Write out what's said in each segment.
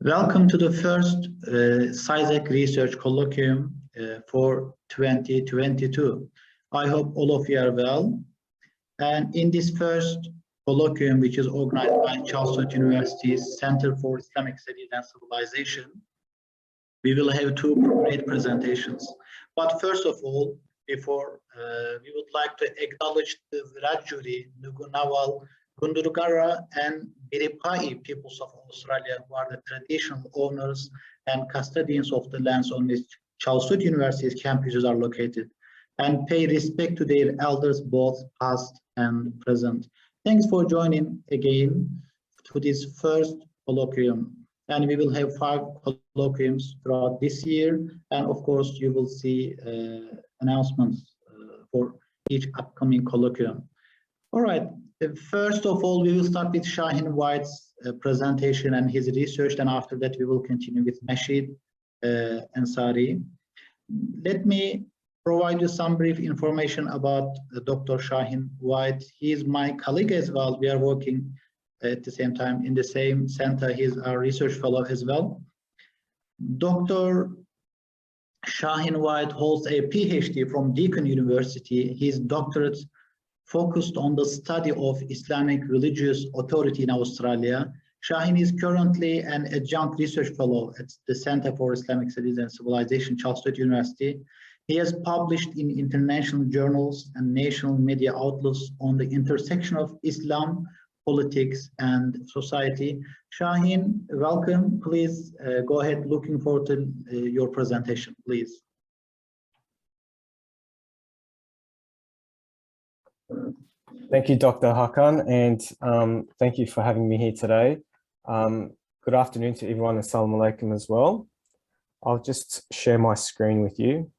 Welcome to the first SciSec Research Colloquium for 2022. I hope all of you are well. And in this first colloquium, which is organized by Charles University's Center for Islamic Studies and Civilization, we will have two great presentations. But first of all, before we would like to acknowledge the Wiradjuri, Nugunawal, Gundurugara and Biripai peoples of Australia, who are the traditional owners and custodians of the lands on which Charles University's campuses are located, and pay respect to their elders, both past and present. Thanks for joining again to this first colloquium. And we will have 5 colloquiums throughout this year. And of course, you will see announcements for each upcoming colloquium. All right. First of all, we will start with Shaheen Whyte's presentation and his research, and after that we will continue with Mahsheed Ansari. Let me provide you some brief information about Dr. Shaheen Whyte. He is my colleague as well. We are working at the same time in the same center. He is our research fellow as well. Dr. Shaheen Whyte holds a PhD from Deakin University. His doctorate focused on the study of Islamic religious authority in Australia. Shaheen is currently an adjunct research fellow at the Center for Islamic Studies and Civilization, Charles University. He has published in international journals and national media outlets on the intersection of Islam, politics, and society. Shaheen, welcome. Please go ahead. Looking forward to your presentation, please. Thank you, Dr. Hakan, and thank you for having me here today. Good afternoon to everyone, assalamu alaikum as well. I'll just share my screen with you.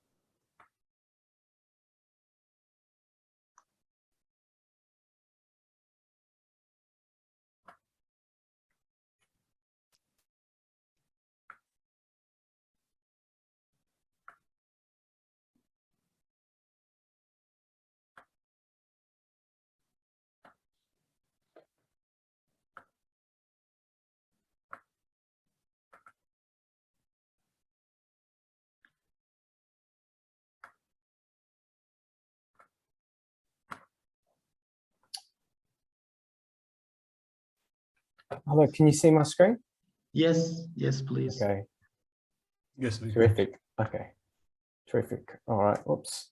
Hello, can you see my screen? Yes, yes, please. Okay. Yes, we Terrific. Okay. Terrific. All right. Oops.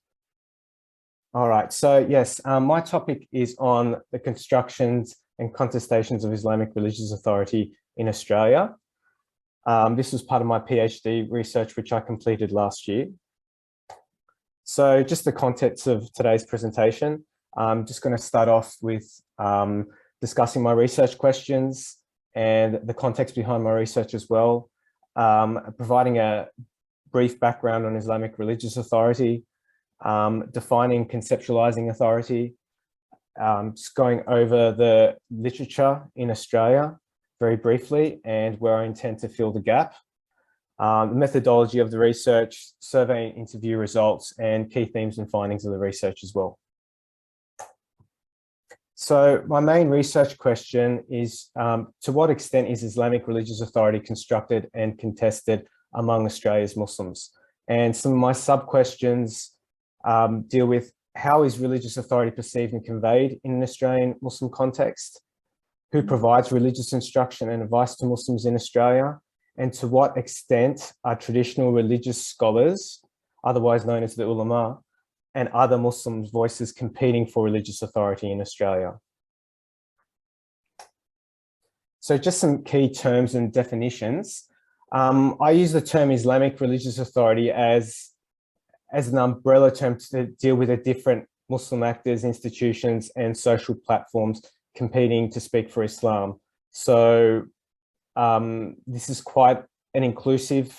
All right. So yes, my topic is on the constructions and contestations of Islamic religious authority in Australia. This was part of my PhD research, which I completed last year. So just the context of today's presentation, I'm just going to start off with discussing my research questions and the context behind my research as well, providing a brief background on Islamic religious authority, defining conceptualizing authority, just going over the literature in Australia very briefly and where I intend to fill the gap, the methodology of the research, survey and interview results, and key themes and findings of the research as well. So my main research question is, to what extent is Islamic religious authority constructed and contested among Australia's Muslims? And some of my sub-questions deal with how is religious authority perceived and conveyed in an Australian Muslim context? Who provides religious instruction and advice to Muslims in Australia? And to what extent are traditional religious scholars, otherwise known as the ulama, and other Muslim voices competing for religious authority in Australia? So just some key terms and definitions. I use the term Islamic religious authority as an umbrella term to deal with the different Muslim actors, institutions, and social platforms competing to speak for Islam. So this is quite an inclusive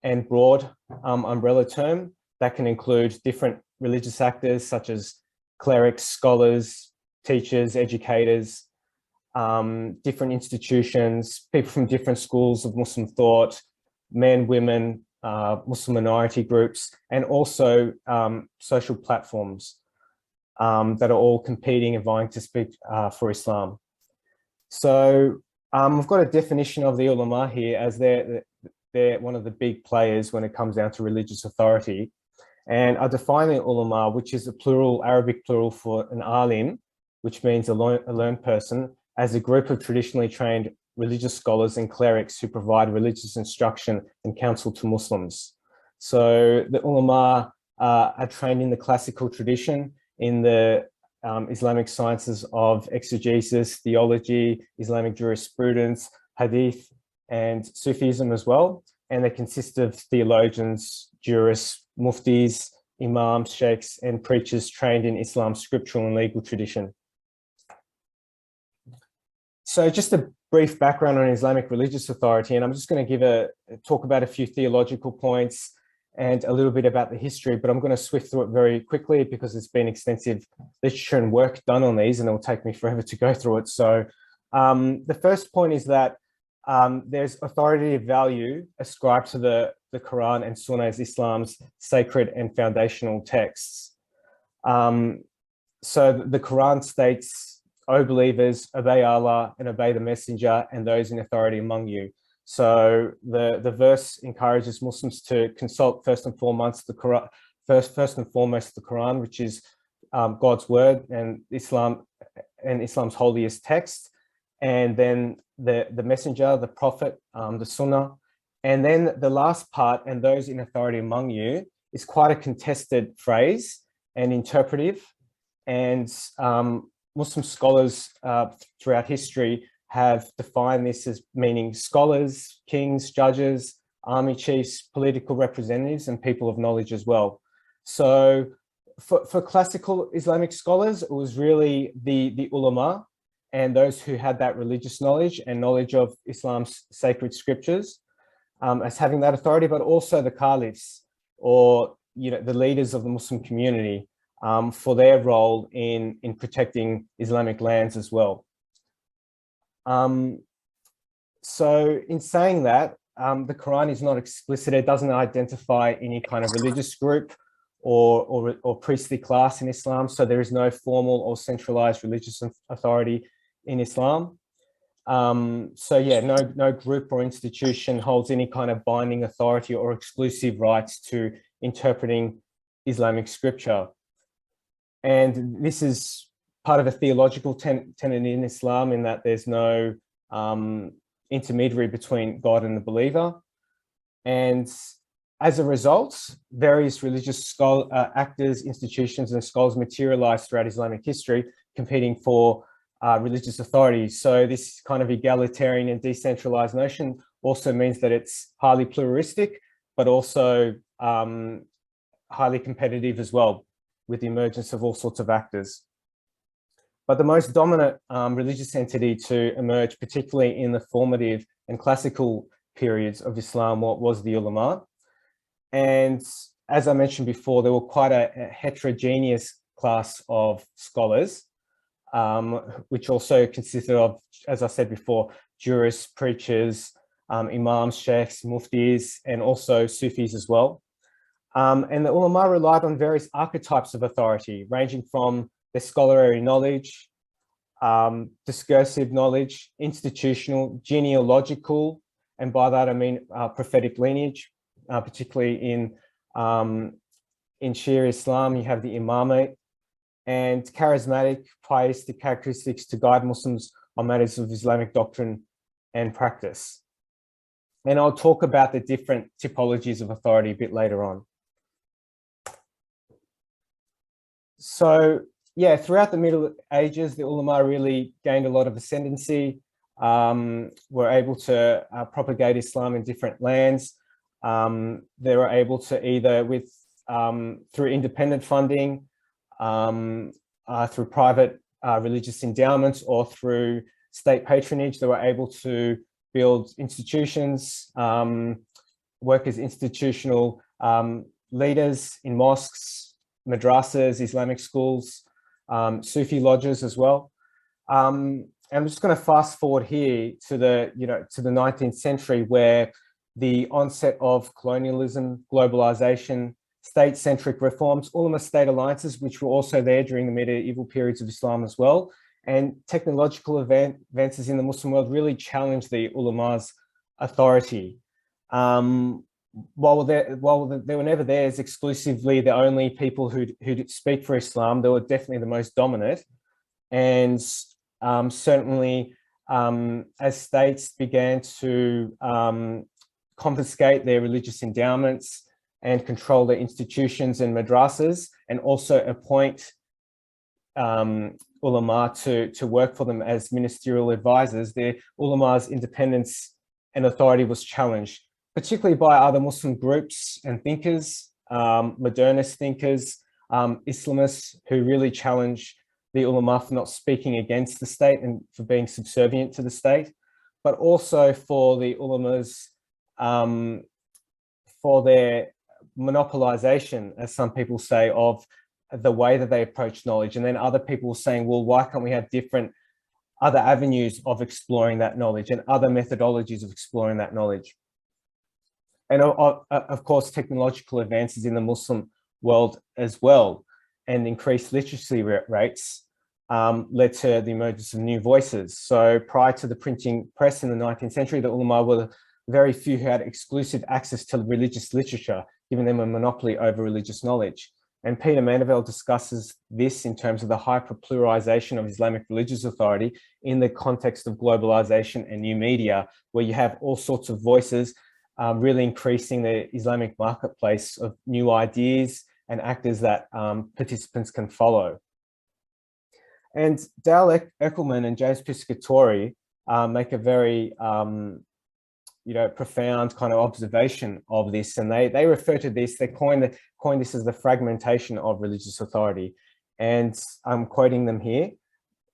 and broad umbrella term that can include different religious actors such as clerics, scholars, teachers, educators, different institutions, people from different schools of Muslim thought, men, women, Muslim minority groups, and also social platforms that are all competing and vying to speak for Islam. So We've got a definition of the ulama here as they're one of the big players when it comes down to religious authority. And I define the ulama, which is a plural, Arabic plural for an alim, which means a learned person, as a group of traditionally trained religious scholars and clerics who provide religious instruction and counsel to Muslims. So the ulama are trained in the classical tradition, in the Islamic sciences of exegesis, theology, Islamic jurisprudence, hadith, and Sufism as well. And they consist of theologians, jurists, muftis, imams, sheikhs, and preachers trained in Islam's scriptural and legal tradition. So just a brief background on Islamic religious authority, and I'm just going to talk about a few theological points and a little bit about the history, but I'm going to swift through it very quickly because there's been extensive literature and work done on these, and it'll take me forever to go through it. So the first point is that there's authoritative value ascribed to the Quran and Sunnah as Islam's sacred and foundational texts. So the Quran states, "O believers, obey Allah and obey the Messenger and those in authority among you." So the verse encourages Muslims to consult first and foremost the Quran, which is God's word and Islam's holiest text, and then the Messenger, the Prophet, the Sunnah, and then the last part, "and those in authority among you," is quite a contested phrase and interpretive, and Muslim scholars throughout history have defined this as meaning scholars, kings, judges, army chiefs, political representatives, and people of knowledge as well. So for classical Islamic scholars, it was really the ulama and those who had that religious knowledge and knowledge of Islam's sacred scriptures as having that authority, but also the caliphs, or the leaders of the Muslim community, for their role in protecting Islamic lands as well. So in saying that, the Quran is not explicit. It doesn't identify any kind of religious group or priestly class in Islam. So there is no formal or centralized religious authority in Islam. So yeah, no group or institution holds any kind of binding authority or exclusive rights to interpreting Islamic scripture. And this is part of a theological tenet in Islam, in that there's no intermediary between God and the believer. And as a result, various religious actors, institutions, and scholars materialized throughout Islamic history, competing for religious authority. So this kind of egalitarian and decentralized notion also means that it's highly pluralistic, but also highly competitive as well, with the emergence of all sorts of actors. But the most dominant religious entity to emerge, particularly in the formative and classical periods of Islam, was the ulama. And as I mentioned before, they were quite a heterogeneous class of scholars, which also consisted of, as I said before, jurists, preachers, imams, sheikhs, muftis, and also Sufis as well. And the ulama relied on various archetypes of authority, ranging from their scholarly knowledge, discursive knowledge, institutional, genealogical, and by that I mean prophetic lineage, particularly in Shia Islam, you have the imamate, and charismatic, pietistic characteristics to guide Muslims on matters of Islamic doctrine and practice. And I'll talk about the different typologies of authority a bit later on. So yeah, throughout the Middle Ages, the ulama really gained a lot of ascendancy, were able to propagate Islam in different lands. They were able to either through independent funding, through private religious endowments, or through state patronage, they were able to build institutions, work as institutional leaders in mosques, madrasas, Islamic schools, Sufi lodges as well. I'm just going to fast forward here to the 19th century, where the onset of colonialism, globalization, state-centric reforms, ulama state alliances, which were also there during the medieval periods of Islam as well, And technological advances in the Muslim world really challenged the ulama's authority. While they were never there as exclusively the only people who speak for Islam, they were definitely the most dominant. And certainly as states began to confiscate their religious endowments and control their institutions and madrasas, and also appoint ulama to work for them as ministerial advisors, the ulama's independence and authority was challenged, particularly by other Muslim groups and thinkers, modernist thinkers, Islamists who really challenge the ulama for not speaking against the state and for being subservient to the state, but also for the ulama's, for their monopolization, as some people say, of the way that they approach knowledge. And then other people saying, well, why can't we have different other avenues of exploring that knowledge and other methodologies of exploring that knowledge? And of course, technological advances in the Muslim world as well, and increased literacy rates led to the emergence of new voices. So prior to the printing press in the 19th century, the ulama were very few who had exclusive access to religious literature, giving them a monopoly over religious knowledge. And Peter Mandeville discusses this in terms of the hyper-pluralization of Islamic religious authority in the context of globalization and new media, where you have all sorts of voices, really increasing the Islamic marketplace of new ideas and actors that participants can follow. And Dale Eckelman and James Piscatori make a very profound kind of observation of this, and they refer to this, they coined this as the fragmentation of religious authority. And I'm quoting them here: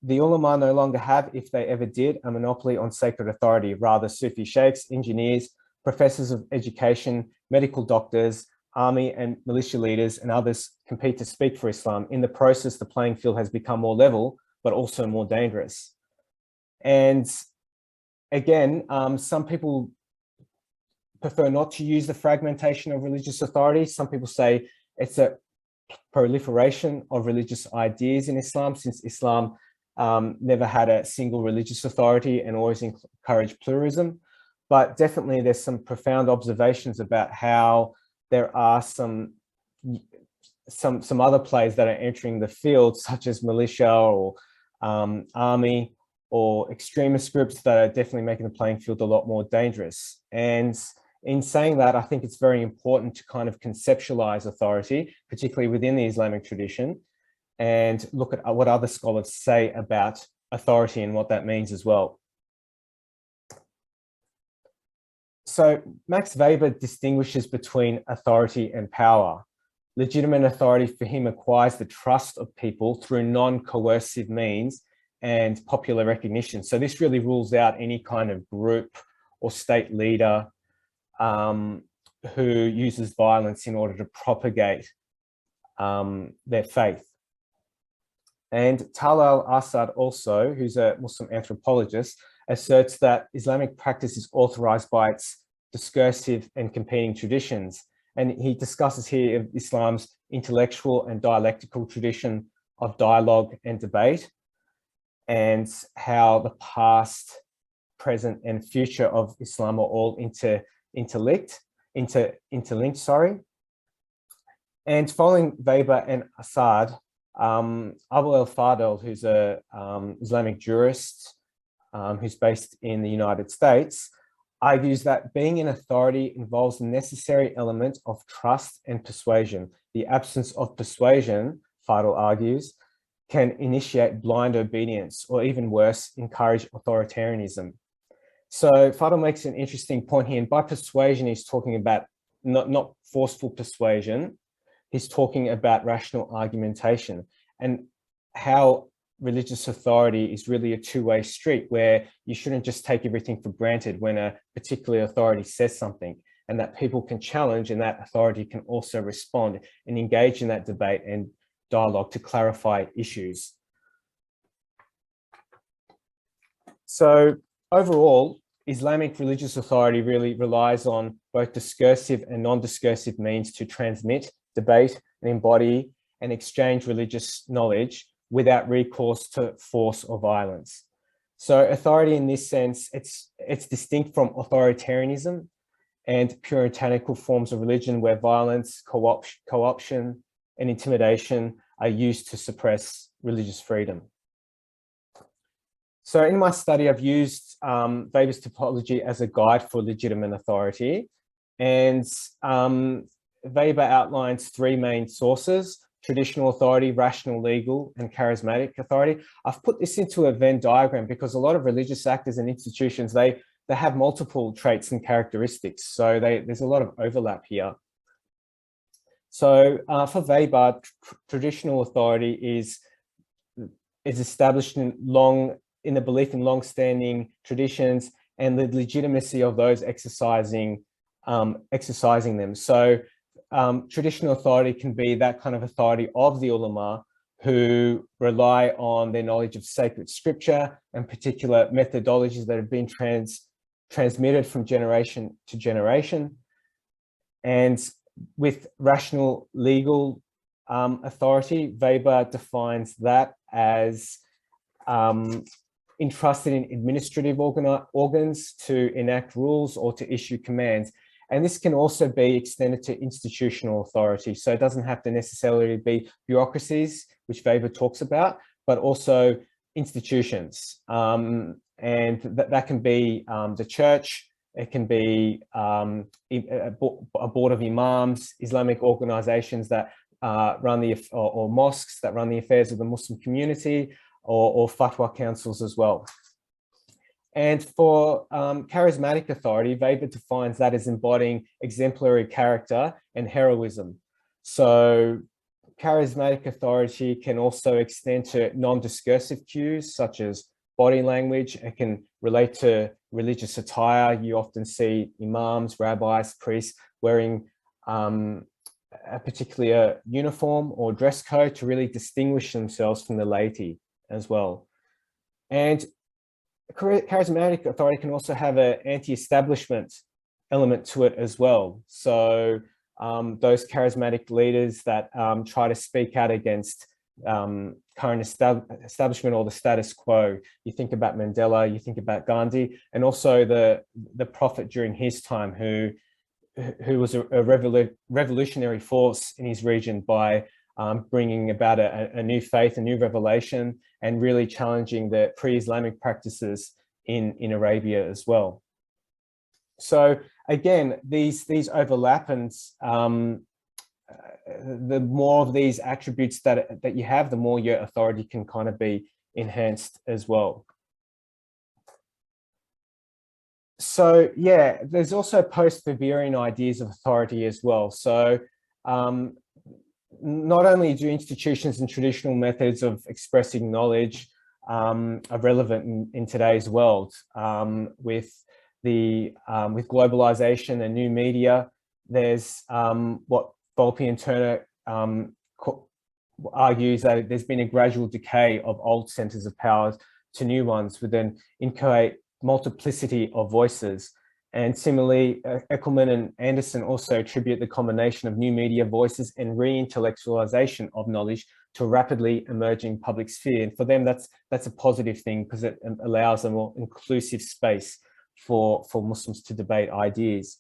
the ulama no longer have, if they ever did, a monopoly on sacred authority. Rather, Sufi sheikhs, engineers, professors of education, medical doctors, army and militia leaders and others compete to speak for Islam. In the process, the playing field has become more level, but also more dangerous. And again, some people prefer not to use the fragmentation of religious authority. Some people say it's a proliferation of religious ideas in Islam, since Islam never had a single religious authority and always encouraged pluralism. But definitely there's some profound observations about how there are some other players that are entering the field, such as militia or army or extremist groups, that are definitely making the playing field a lot more dangerous. And in saying that, I think it's very important to kind of conceptualize authority, particularly within the Islamic tradition, and look at what other scholars say about authority and what that means as well. So Max Weber distinguishes between authority and power. Legitimate authority for him acquires the trust of people through non-coercive means and popular recognition. So this really rules out any kind of group or state leader who uses violence in order to propagate their faith. And Talal Asad also, who's a Muslim anthropologist, asserts that Islamic practice is authorized by its discursive and competing traditions. And he discusses here Islam's intellectual and dialectical tradition of dialogue and debate, and how the past, present, and future of Islam are all interlinked. And following Weber and Assad, Abu al-Fadl, who's a Islamic jurist who's based in the United States, argues that being in authority involves the necessary element of trust and persuasion. The absence of persuasion, Fadl argues, can initiate blind obedience, or even worse, encourage authoritarianism. So Fadl makes an interesting point here, and by persuasion, he's talking about not forceful persuasion. He's talking about rational argumentation, and how religious authority is really a two-way street, where you shouldn't just take everything for granted when a particular authority says something, and that people can challenge, and that authority can also respond and engage in that debate and dialogue to clarify issues. So overall, Islamic religious authority really relies on both discursive and non-discursive means to transmit, debate, and embody and exchange religious knowledge without recourse to force or violence. So authority in this sense, it's distinct from authoritarianism and puritanical forms of religion where violence, co-option, and intimidation are used to suppress religious freedom. So in my study, I've used Weber's typology as a guide for legitimate authority. And Weber outlines three main sources: traditional authority, rational legal, and charismatic authority. I've put this into a Venn diagram because a lot of religious actors and institutions, they have multiple traits and characteristics. So there's a lot of overlap here. So for Weber, traditional authority is established in the belief in long-standing traditions and the legitimacy of those exercising them. So traditional authority can be that kind of authority of the ulama who rely on their knowledge of sacred scripture and particular methodologies that have been transmitted from generation to generation. And with rational legal authority, Weber defines that as entrusted in administrative organs to enact rules or to issue commands. And this can also be extended to institutional authority. So it doesn't have to necessarily be bureaucracies, which Weber talks about, but also institutions. And that can be the church, it can be a board of imams, Islamic organizations that or mosques that run the affairs of the Muslim community, or fatwa councils as well. And for charismatic authority, Weber defines that as embodying exemplary character and heroism. So charismatic authority can also extend to non-discursive cues, such as body language. It can relate to religious attire. You often see imams, rabbis, priests wearing a particular uniform or dress code to really distinguish themselves from the laity as well. And charismatic authority can also have an anti-establishment element to it as well. So those charismatic leaders that try to speak out against current establishment or the status quo. You think about Mandela, you think about Gandhi, and also the prophet during his time who was a revolutionary force in his region by bringing about a new faith, a new revelation, and really challenging the pre-Islamic practices in Arabia as well. So again, these overlap, and the more of these attributes that you have, the more your authority can kind of be enhanced as well. So yeah, there's also post-Weberian ideas of authority as well. So not only do institutions and traditional methods of expressing knowledge are relevant in today's world, with globalization and new media, there's what Volpe and Turner argues that there's been a gradual decay of old centers of power to new ones with an inchoate multiplicity of voices. And similarly, Eckelmann and Anderson also attribute the combination of new media voices and re-intellectualization of knowledge to a rapidly emerging public sphere. And for them, that's a positive thing because it allows a more inclusive space for Muslims to debate ideas.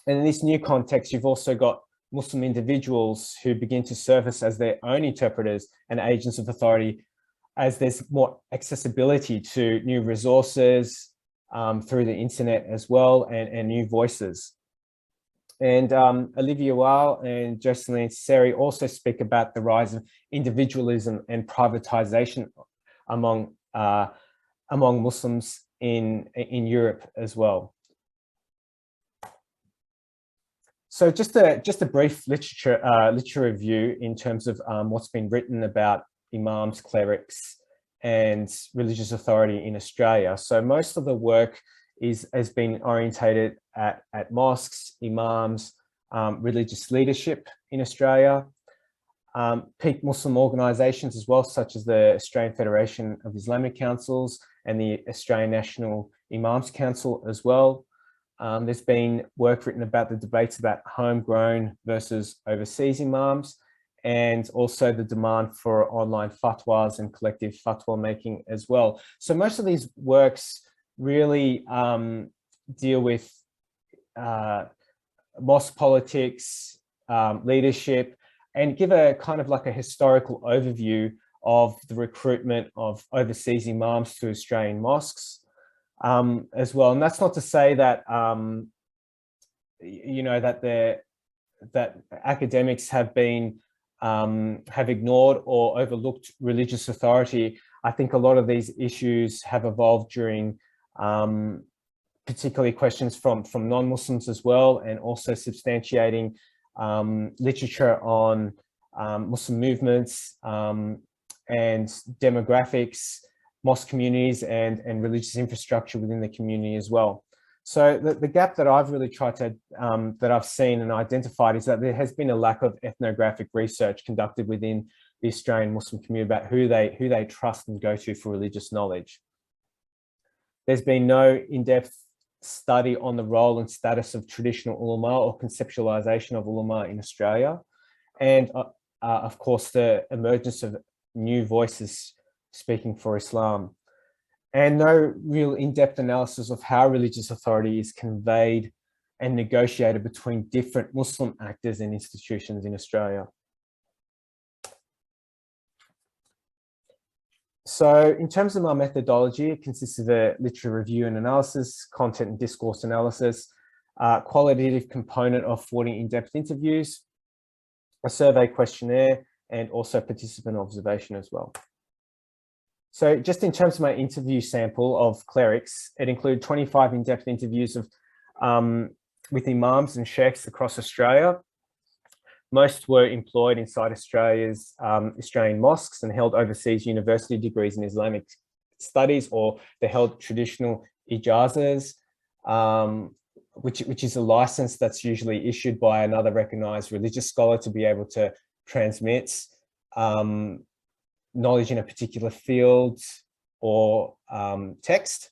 And in this new context, you've also got Muslim individuals who begin to surface as their own interpreters and agents of authority, as there's more accessibility to new resources through the internet as well, and new voices. And Olivia Weil and Jocelyn Seri also speak about the rise of individualism and privatization among Muslims in Europe as well. So just a brief literature review in terms of what's been written about imams, clerics, and religious authority in Australia. So most of the work has been orientated at mosques, imams, religious leadership in Australia, peak Muslim organisations as well, such as the Australian Federation of Islamic Councils and the Australian National Imams Council as well. There's been work written about the debates about homegrown versus overseas imams, and also the demand for online fatwas and collective fatwa making as well. So most of these works really deal with mosque politics, leadership, and give a kind of like a historical overview of the recruitment of overseas imams to Australian mosques as well. And that's not to say that, you know, that academics have been have ignored or overlooked religious authority. I think a lot of these issues have evolved during particularly questions from non-Muslims as well, and also substantiating literature on Muslim movements and demographics, mosque communities, and religious infrastructure within the community as well. So the gap that I've really tried to, that I've seen and identified, is that there has been a lack of ethnographic research conducted within the Australian Muslim community about who they trust and go to for religious knowledge. There's been no in-depth study on the role and status of traditional ulama or conceptualization of ulama in Australia. And of course, the emergence of new voices speaking for Islam. And no real in-depth analysis of how religious authority is conveyed and negotiated between different Muslim actors and institutions in Australia. So in terms of my methodology, it consists of a literature review and analysis, content and discourse analysis, qualitative component of 40 in-depth interviews, a survey questionnaire, and also participant observation as well. So just in terms of my interview sample of clerics, it included 25 in-depth interviews of with imams and sheikhs across Australia. Most were employed inside Australia's Australian mosques and held overseas university degrees in Islamic studies, or they held traditional ijazas, which is a license that's usually issued by another recognized religious scholar to be able to transmit knowledge in a particular field or text.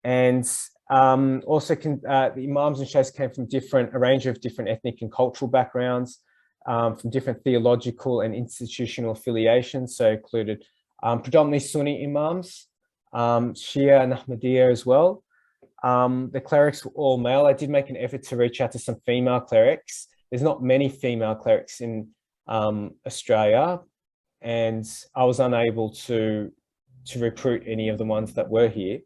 And also the imams and sheikhs came from a range of different ethnic and cultural backgrounds, from different theological and institutional affiliations. So included predominantly Sunni imams, Shia and Ahmadiyya as well. The clerics were all male. I did make an effort to reach out to some female clerics. There's not many female clerics in Australia, and I was unable to recruit any of the ones that were here.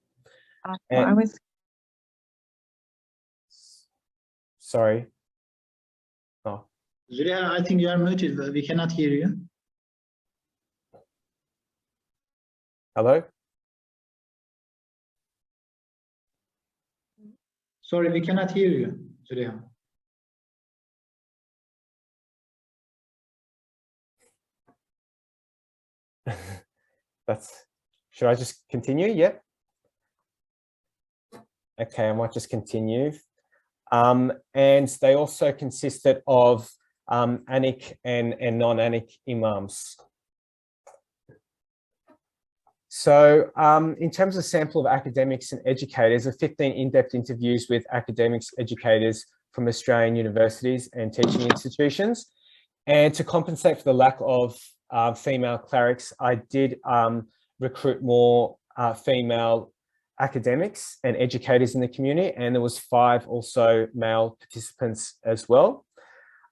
Sorry. Oh. Zulia, I think you are muted. We cannot hear you. Hello? Sorry, we cannot hear you, Zulia. Should I just continue? Yep. Okay, I might just continue. And they also consisted of Anik and non-Anik imams. So in terms of sample of academics and educators, there are 15 in-depth interviews with academics, educators from Australian universities and teaching institutions. And to compensate for the lack of female clerics, I did recruit more female academics and educators in the community, and there was 5 also male participants as well.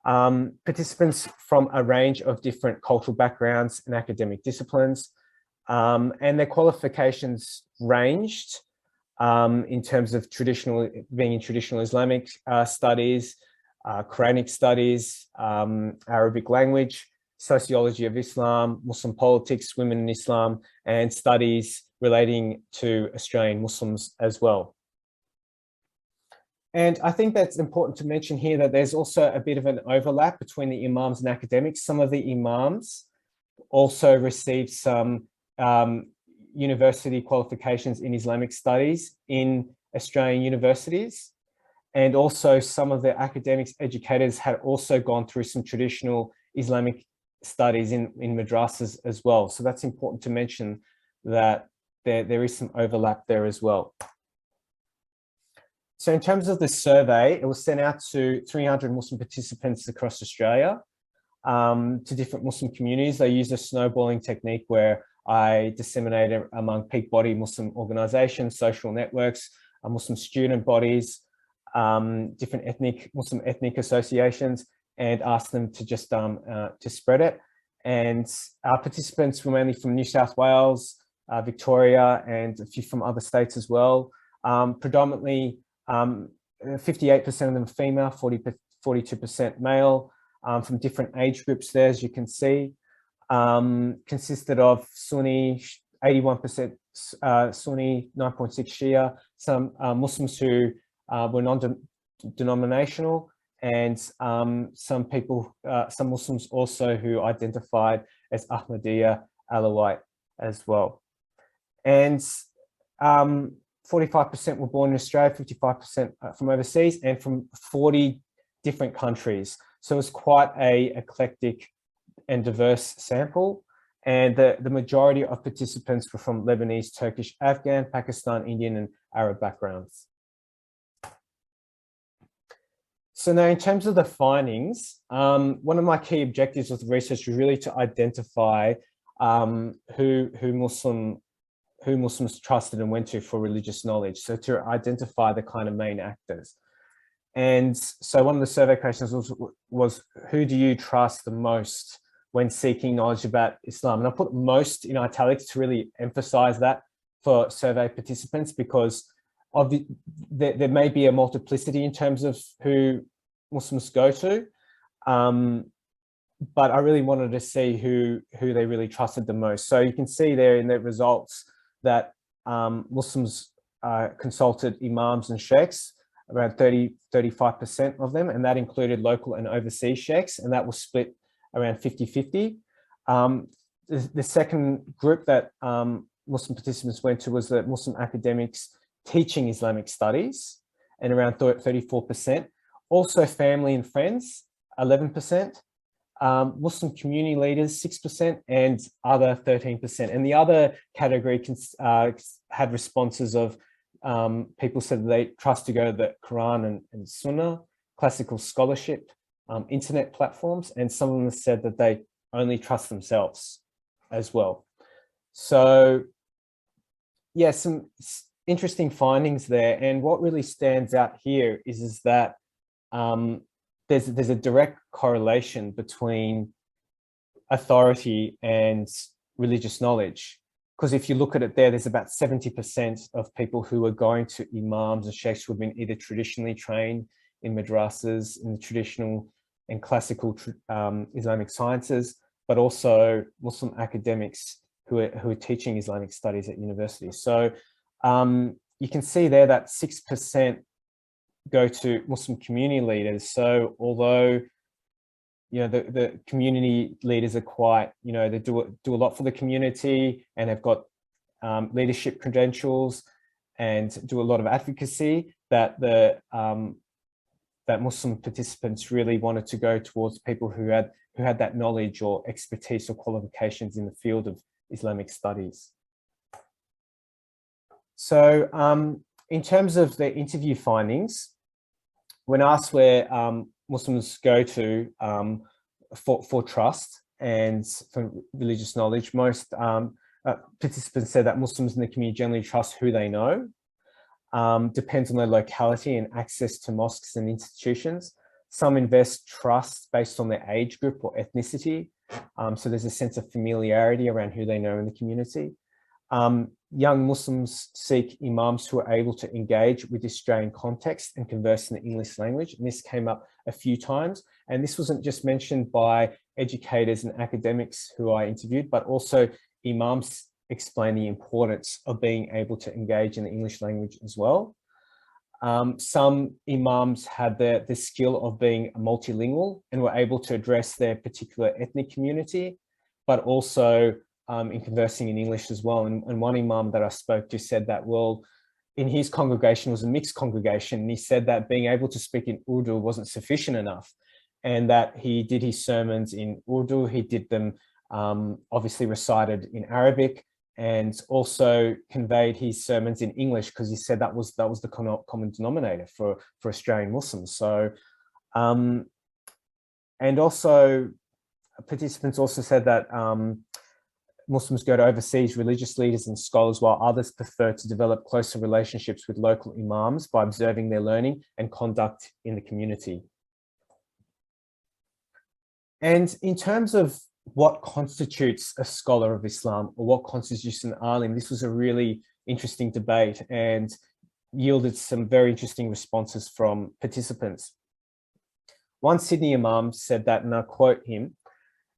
Participants from a range of different cultural backgrounds and academic disciplines, and their qualifications ranged in terms of being in traditional Islamic studies, Quranic studies, Arabic language, sociology of Islam, Muslim politics, women in Islam, and studies relating to Australian Muslims as well. And I think that's important to mention here that there's also a bit of an overlap between the imams and academics. Some of the imams also received some university qualifications in Islamic studies in Australian universities. And also some of the academics, educators had also gone through some traditional Islamic studies in madrasas as well. So that's important to mention, that there is some overlap there as well. So in terms of the survey, it was sent out to 300 Muslim participants across Australia. to different Muslim communities. They used a snowballing technique where I disseminated among peak body Muslim organizations, social networks, Muslim student bodies, different Muslim ethnic associations, and asked them to just to spread it. And our participants were mainly from New South Wales, Victoria, and a few from other states as well. Predominantly, 58% of them female, 42% male, from different age groups there, as you can see. Consisted of Sunni, 81% Sunni, 9.6 Shia, some Muslims who were non-denominational, and some Muslims also who identified as Ahmadiyya, Alawite as well. And 45% were born in Australia, 55% from overseas, and from 40 different countries. So it's quite a eclectic and diverse sample. And the majority of participants were from Lebanese, Turkish, Afghan, Pakistan, Indian, and Arab backgrounds. So now in terms of the findings, one of my key objectives of the research was really to identify who Muslims trusted and went to for religious knowledge. So to identify the kind of main actors. And so one of the survey questions was who do you trust the most when seeking knowledge about Islam? And I put most in italics to really emphasize that for survey participants, because there may be a multiplicity in terms of who Muslims go to, but I really wanted to see who they really trusted the most. So you can see there in the results that Muslims consulted imams and sheikhs, around 35% of them, and that included local and overseas sheikhs, and that was split around 50-50. The second group that Muslim participants went to was the Muslim academics teaching Islamic studies, and around 34%. Also family and friends, 11%. Muslim community leaders, 6%, and other 13%. And the other category had responses of people said that they trust to go to the Quran and Sunnah, classical scholarship, internet platforms, and some of them said that they only trust themselves as well. So yeah, some interesting findings there. And what really stands out here is that there's a direct correlation between authority and religious knowledge. Because if you look at it there's about 70% of people who are going to imams and sheikhs who have been either traditionally trained in madrasas, in the traditional and classical Islamic sciences, but also Muslim academics who are teaching Islamic studies at universities. So you can see there that 6% go to Muslim community leaders. So although the community leaders are quite, they do a lot for the community and have got leadership credentials and do a lot of advocacy, that that Muslim participants really wanted to go towards people who had that knowledge or expertise or qualifications in the field of Islamic studies. So in terms of the interview findings, when asked where Muslims go to for trust and for religious knowledge, most participants said that Muslims in the community generally trust who they know. Depends on their locality and access to mosques and institutions. Some invest trust based on their age group or ethnicity. So there's a sense of familiarity around who they know in the community. Young Muslims seek imams who are able to engage with the Australian context and converse in the English language. And this came up a few times. And this wasn't just mentioned by educators and academics who I interviewed, but also imams explain the importance of being able to engage in the English language as well. Some imams had the skill of being multilingual and were able to address their particular ethnic community, but also in conversing in English as well. And one imam that I spoke to said that, well, in his congregation was a mixed congregation. And he said that being able to speak in Urdu wasn't sufficient enough, and that he did his sermons in Urdu. He did them obviously recited in Arabic, and also conveyed his sermons in English, because he said that was the common denominator for Australian Muslims. So, and also participants also said that Muslims go to overseas religious leaders and scholars, while others prefer to develop closer relationships with local imams by observing their learning and conduct in the community. And in terms of what constitutes a scholar of Islam, or what constitutes an alim, this was a really interesting debate and yielded some very interesting responses from participants. One Sydney imam said that, and I'll quote him,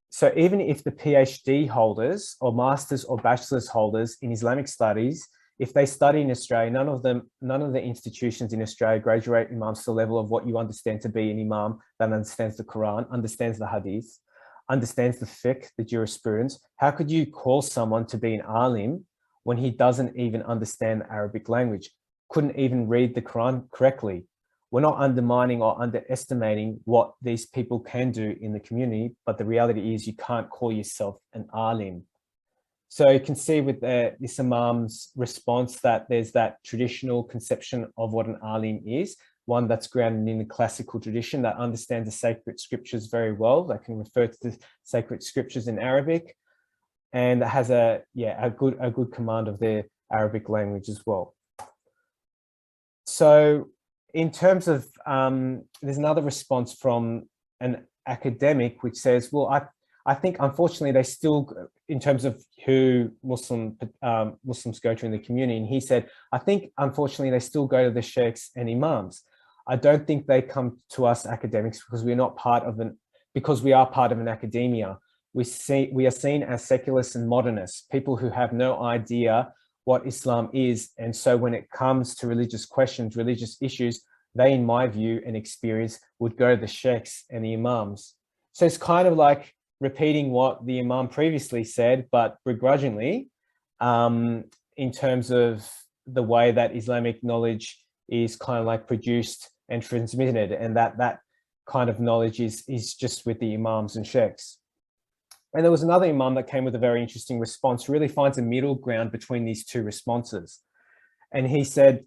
"So even if the PhD holders or masters or bachelor's holders in Islamic studies, if they study in Australia, none of the institutions in Australia graduate imams to the level of what you understand to be an imam that understands the Quran, understands the Hadith, understands the fiqh, the jurisprudence. How could you call someone to be an alim when he doesn't even understand the Arabic language, couldn't even read the Quran correctly? We're not undermining or underestimating what these people can do in the community, but the reality is you can't call yourself an alim." So you can see with this imam's response that there's that traditional conception of what an alim is, one that's grounded in the classical tradition, that understands the sacred scriptures very well, that can refer to the sacred scriptures in Arabic, and that has a good command of the Arabic language as well. So in terms of, there's another response from an academic which says, well, I think unfortunately they still, in terms of who Muslims go to in the community, and he said, I think unfortunately they still go to the sheikhs and imams. I don't think they come to us academics because we are part of an academia. We are seen as secularists and modernists, people who have no idea what Islam is. And so when it comes to religious questions, religious issues, they, in my view and experience, would go to the sheikhs and the imams. So it's kind of like repeating what the imam previously said, but begrudgingly, in terms of the way that Islamic knowledge is kind of like produced and transmitted, and that kind of knowledge is just with the imams and sheikhs. And there was another imam that came with a very interesting response, really finds a middle ground between these two responses. And he said,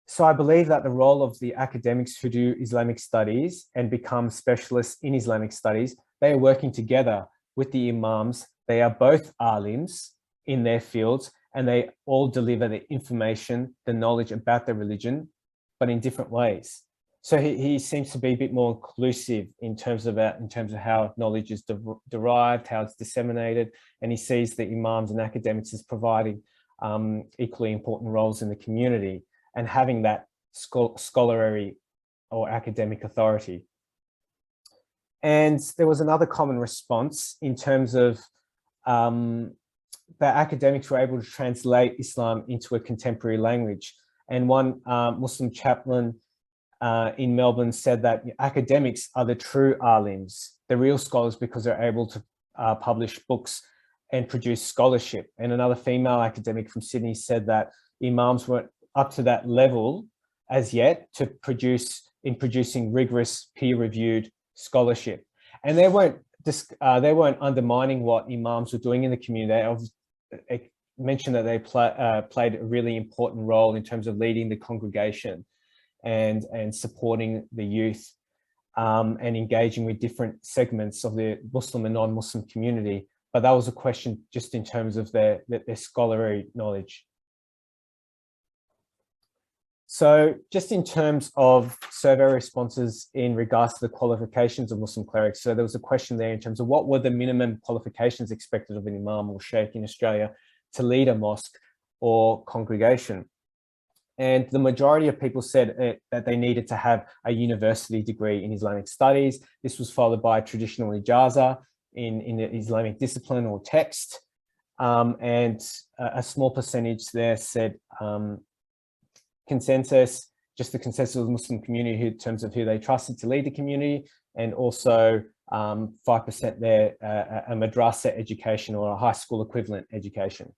so I believe that the role of the academics who do Islamic studies and become specialists in Islamic studies, they are working together with the imams. They are both alims in their fields, and they all deliver the information, the knowledge about their religion, but in different ways. So he seems to be a bit more inclusive in terms of how knowledge is derived, how it's disseminated, and he sees the imams and academics as providing equally important roles in the community and having that scholarly or academic authority. And there was another common response in terms of that academics were able to translate Islam into a contemporary language. And one Muslim chaplain in Melbourne said that academics are the true alims, the real scholars, because they're able to publish books and produce scholarship. And another female academic from Sydney said that imams weren't up to that level as yet to producing rigorous peer-reviewed scholarship. And they weren't undermining what imams were doing in the community. They mentioned that they played a really important role in terms of leading the congregation and supporting the youth and engaging with different segments of the Muslim and non-Muslim community. But that was a question just in terms of their scholarly knowledge. So just in terms of survey responses in regards to the qualifications of Muslim clerics, so there was a question there in terms of what were the minimum qualifications expected of an imam or sheikh in Australia to lead a mosque or congregation. And the majority of people said that they needed to have a university degree in Islamic studies. This was followed by traditional ijaza in the Islamic discipline or text. And a small percentage there said consensus, just the consensus of the Muslim community in terms of who they trusted to lead the community, and also 5% there, a madrasa education or a high school equivalent education.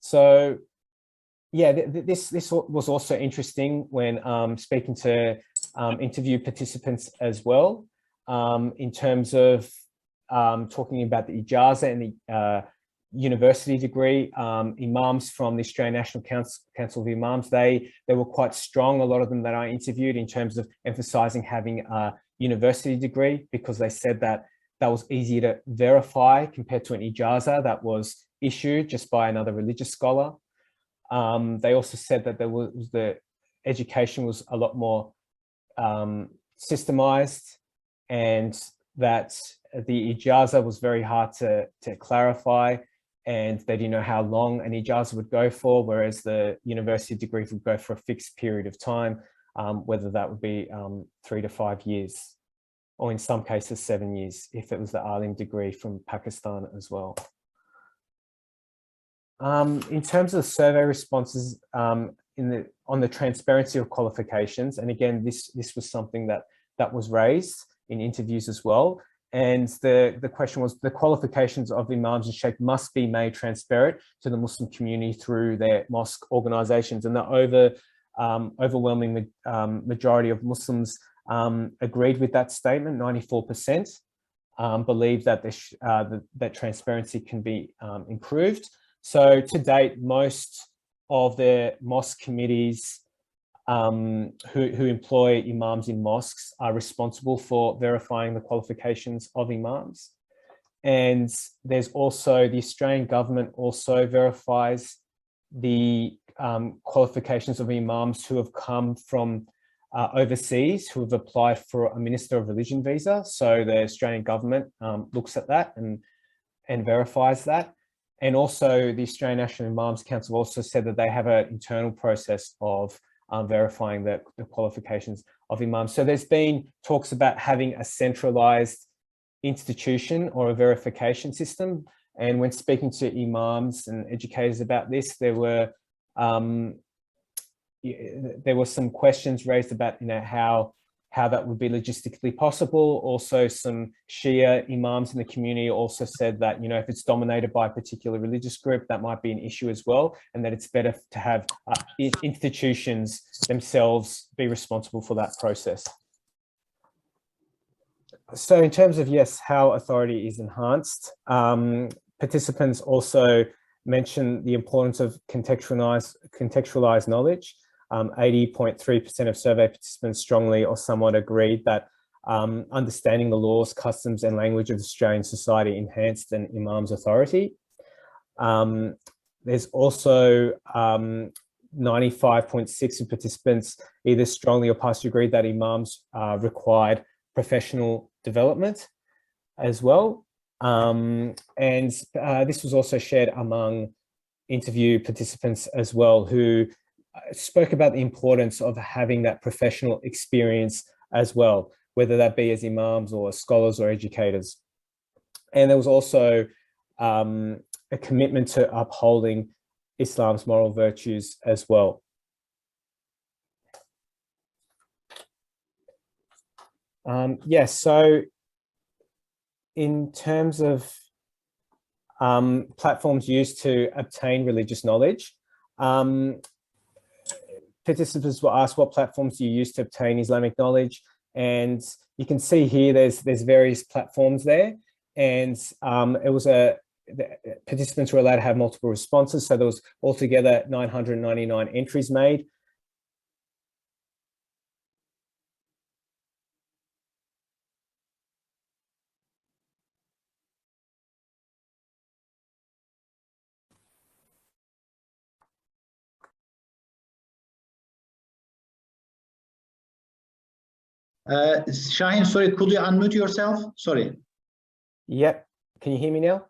So yeah, this was also interesting when speaking to interview participants as well, in terms of talking about the ijaza and the university degree. Imams from the Australian National Council of Imams, they were quite strong, a lot of them that I interviewed, in terms of emphasising having a university degree, because they said that that was easier to verify compared to an ijazah that was issued just by another religious scholar. They also said that the education was a lot more systemized, and that the ijazah was very hard to clarify, and they didn't know how long an ijazah would go for, whereas the university degree would go for a fixed period of time, whether that would be 3 to 5 years, or in some cases 7 years, if it was the alim degree from Pakistan as well. In terms of the survey responses on the transparency of qualifications, and again, this was something that was raised in interviews as well. And the question was, the qualifications of imams and sheikh must be made transparent to the Muslim community through their mosque organizations. And the overwhelming majority of Muslims agreed with that statement. 94% believe that that transparency can be improved. So to date, most of the mosque committees who employ imams in mosques are responsible for verifying the qualifications of imams. And there's also the Australian government also verifies the qualifications of imams who have come from overseas, who have applied for a Minister of Religion visa. So the Australian government looks at that and verifies that. And also the Australian National Imams Council also said that they have an internal process of verifying the qualifications of imams. So there's been talks about having a centralized institution or a verification system. And when speaking to imams and educators about this, there were some questions raised about, how that would be logistically possible. Also, some Shia imams in the community also said that, if it's dominated by a particular religious group, that might be an issue as well, and that it's better to have institutions themselves be responsible for that process. So in terms of, yes, how authority is enhanced, participants also mentioned the importance of contextualized knowledge. 80.3% of survey participants strongly or somewhat agreed that understanding the laws, customs and language of Australian society enhanced an imam's authority. There's also 95.6% of participants either strongly or partially agreed that imams required professional development as well. And this was also shared among interview participants as well, who spoke about the importance of having that professional experience as well, whether that be as imams or scholars or educators. And there was also a commitment to upholding Islam's moral virtues as well. Yes, so in terms of platforms used to obtain religious knowledge, participants were asked, what platforms do you use to obtain Islamic knowledge? And you can see here there's various platforms there, and participants were allowed to have multiple responses. So there was altogether 999 entries made. Shaheen, sorry, could you unmute yourself? Sorry. Yep. Can you hear me now?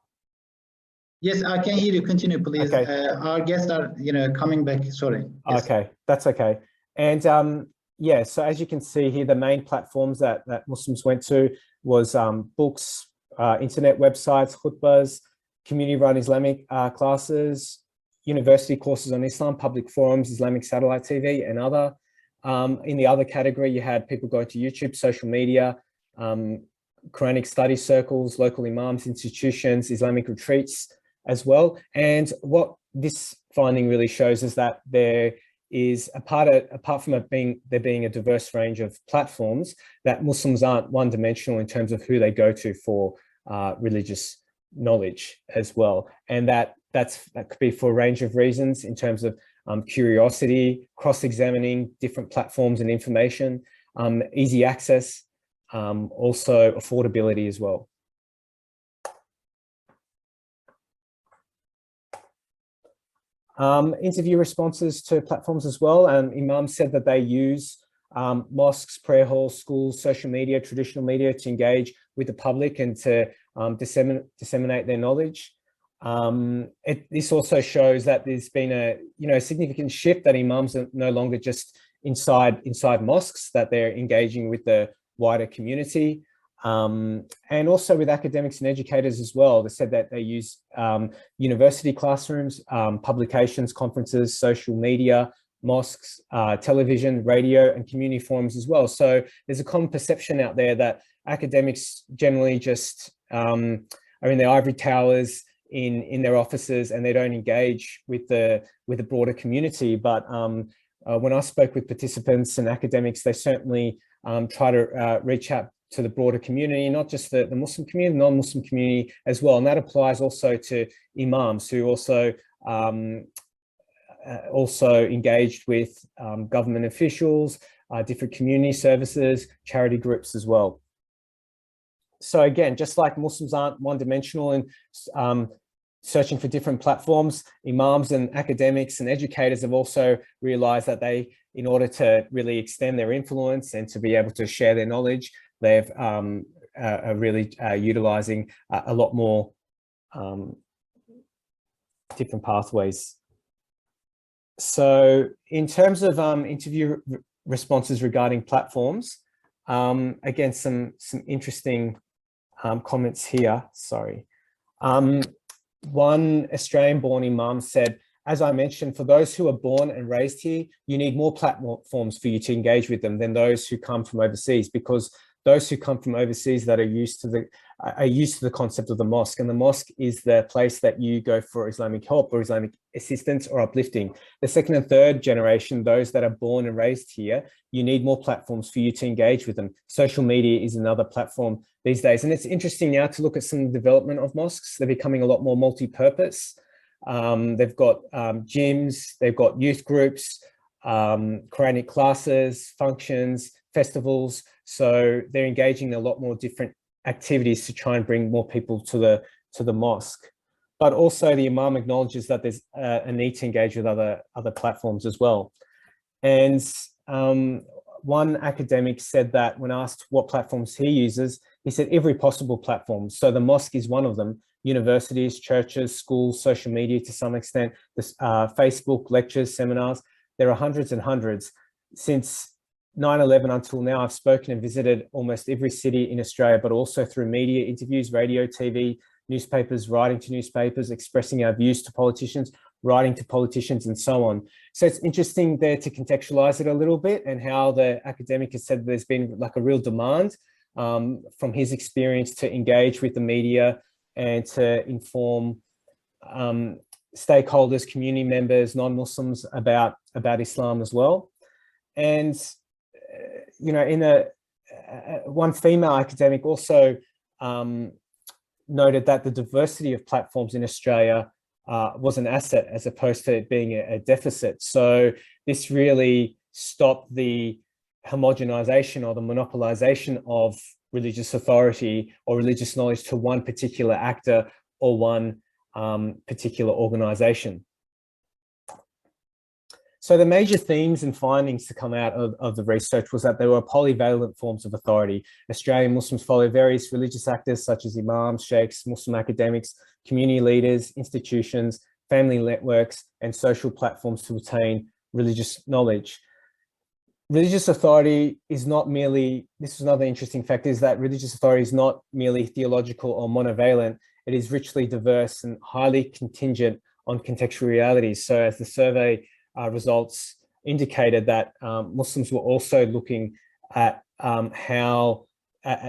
Yes, I can hear you. Continue, please. Okay. Our guests are, coming back. Sorry. Yes. Okay, that's okay. And yeah, so as you can see here, the main platforms that Muslims went to was books, internet websites, khutbahs, community-run Islamic classes, university courses on Islam, public forums, Islamic satellite TV, and other. In the other category, you had people going to YouTube, social media, Quranic study circles, local imams, institutions, Islamic retreats as well. And what this finding really shows is that there is, apart from there being a diverse range of platforms, that Muslims aren't one-dimensional in terms of who they go to for religious knowledge as well. And that could be for a range of reasons in terms of curiosity, cross-examining different platforms and information, easy access, also affordability as well. Interview responses to platforms as well. Imams said that they use mosques, prayer halls, schools, social media, traditional media to engage with the public and to disseminate their knowledge. This also shows that there's been a significant shift, that imams are no longer just inside mosques, that they're engaging with the wider community. And also with academics and educators as well. They said that they use university classrooms, publications, conferences, social media, mosques, television, radio, and community forums as well. So there's a common perception out there that academics generally just are in their ivory towers in their offices, and they don't engage with the broader community. But when I spoke with participants and academics, they certainly try to reach out to the broader community, not just the Muslim community, the non-Muslim community as well. And that applies also to imams, who also engaged with government officials, different community services, charity groups as well. So again, just like Muslims aren't one-dimensional and searching for different platforms, imams and academics and educators have also realized that they, in order to really extend their influence and to be able to share their knowledge, they've are really utilizing a lot more different pathways. So in terms of interview responses regarding platforms, again, some interesting comments here, sorry. One Australian-born imam said, as I mentioned, for those who are born and raised here, you need more platforms for you to engage with them than those who come from overseas, because those who come from overseas that are used to the concept of the mosque, and the mosque is the place that you go for Islamic help or Islamic assistance or uplifting. The second and third generation, those that are born and raised here, you need more platforms for you to engage with them. Social media is another platform these days. And it's interesting now to look at some development of mosques. They're becoming a lot more multi-purpose. They've got gyms, they've got youth groups, Quranic classes, functions, festivals. So they're engaging in a lot more different activities to try and bring more people to the mosque. But also the imam acknowledges that there's a need to engage with other platforms as well. And one academic said that when asked what platforms he uses, he said every possible platform. So the mosque is one of them. Universities, churches, schools, social media to some extent, this, Facebook, lectures, seminars. There are hundreds and hundreds. Since 9/11 until now, I've spoken and visited almost every city in Australia, but also through media interviews, radio, TV, newspapers, writing to newspapers, expressing our views to politicians, writing to politicians, and so on. So it's interesting there to contextualize it a little bit, and how the academic has said there's been like a real demand from his experience to engage with the media and to inform stakeholders, community members, non-Muslims about Islam as well. And you know, one female academic also noted that the diversity of platforms in Australia was an asset as opposed to it being a deficit. So this really stopped the homogenization or the monopolization of religious authority or religious knowledge to one particular actor or one particular organization. So the major themes and findings to come out of the research was that there were polyvalent forms of authority. Australian Muslims follow various religious actors such as imams, sheikhs, Muslim academics, community leaders, institutions, family networks, and social platforms to attain religious knowledge. Religious authority is not merely, this is another interesting fact, is that religious authority is not merely theological or monovalent. It is richly diverse and highly contingent on contextual realities. So as the survey results indicated, that Muslims were also looking at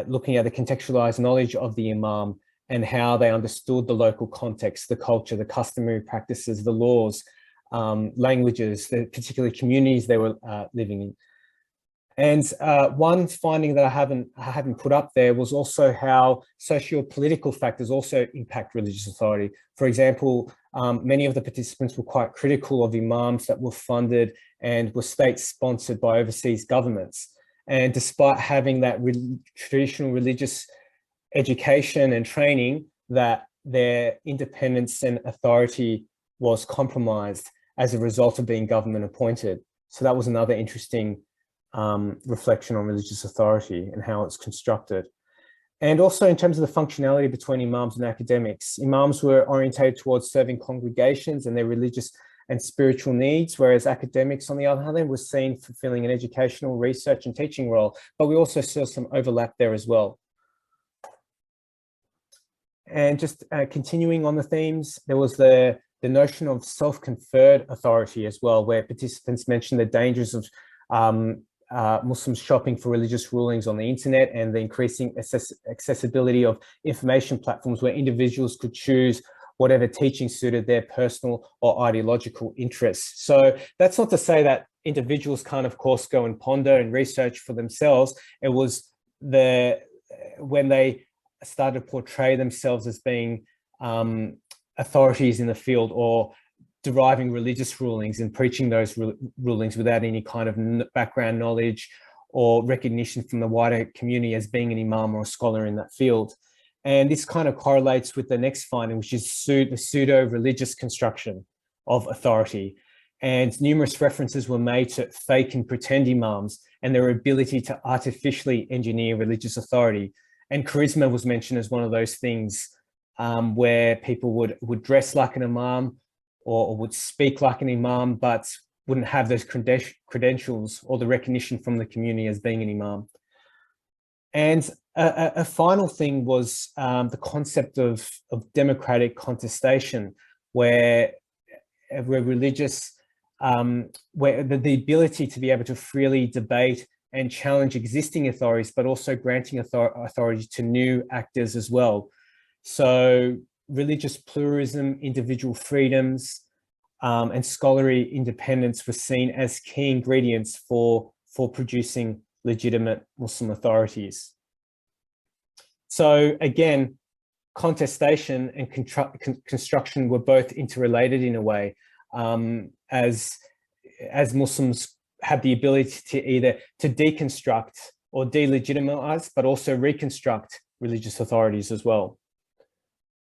looking at the contextualized knowledge of the imam and how they understood the local context, the culture, the customary practices, the laws, languages, the particular communities they were living in. And one finding that I haven't put up there was also how socio-political factors also impact religious authority. For example, many of the participants were quite critical of imams that were funded and were state-sponsored by overseas governments. And despite having that traditional religious education and training, that their independence and authority was compromised. as a result of being government appointed. So that was another interesting reflection on religious authority and how it's constructed. And also in terms of the functionality between imams and academics, imams were orientated towards serving congregations and their religious and spiritual needs, whereas academics, on the other hand, were seen fulfilling an educational, research and teaching role. But we also saw some overlap there as well. And just continuing on the themes, there was the notion of self-conferred authority as well, where participants mentioned the dangers of Muslims shopping for religious rulings on the internet and the increasing accessibility of information platforms where individuals could choose whatever teaching suited their personal or ideological interests. So that's not to say that individuals can't, of course, go and ponder and research for themselves. It was when they started to portray themselves as being authorities in the field or deriving religious rulings and preaching those rulings without any kind of background knowledge or recognition from the wider community as being an imam or a scholar in that field. And this kind of correlates with the next finding, which is the pseudo-religious construction of authority. And numerous references were made to fake and pretend imams and their ability to artificially engineer religious authority. And charisma was mentioned as one of those things where people would dress like an imam or would speak like an imam, but wouldn't have those credentials or the recognition from the community as being an imam. And a final thing was the concept of democratic contestation, where religious, where the ability to be able to freely debate and challenge existing authorities, but also granting authority to new actors as well. So religious pluralism, individual freedoms, and scholarly independence were seen as key ingredients for producing legitimate Muslim authorities. So again, contestation and construction were both interrelated in a way, as Muslims had the ability to either to deconstruct or delegitimize, but also reconstruct religious authorities as well.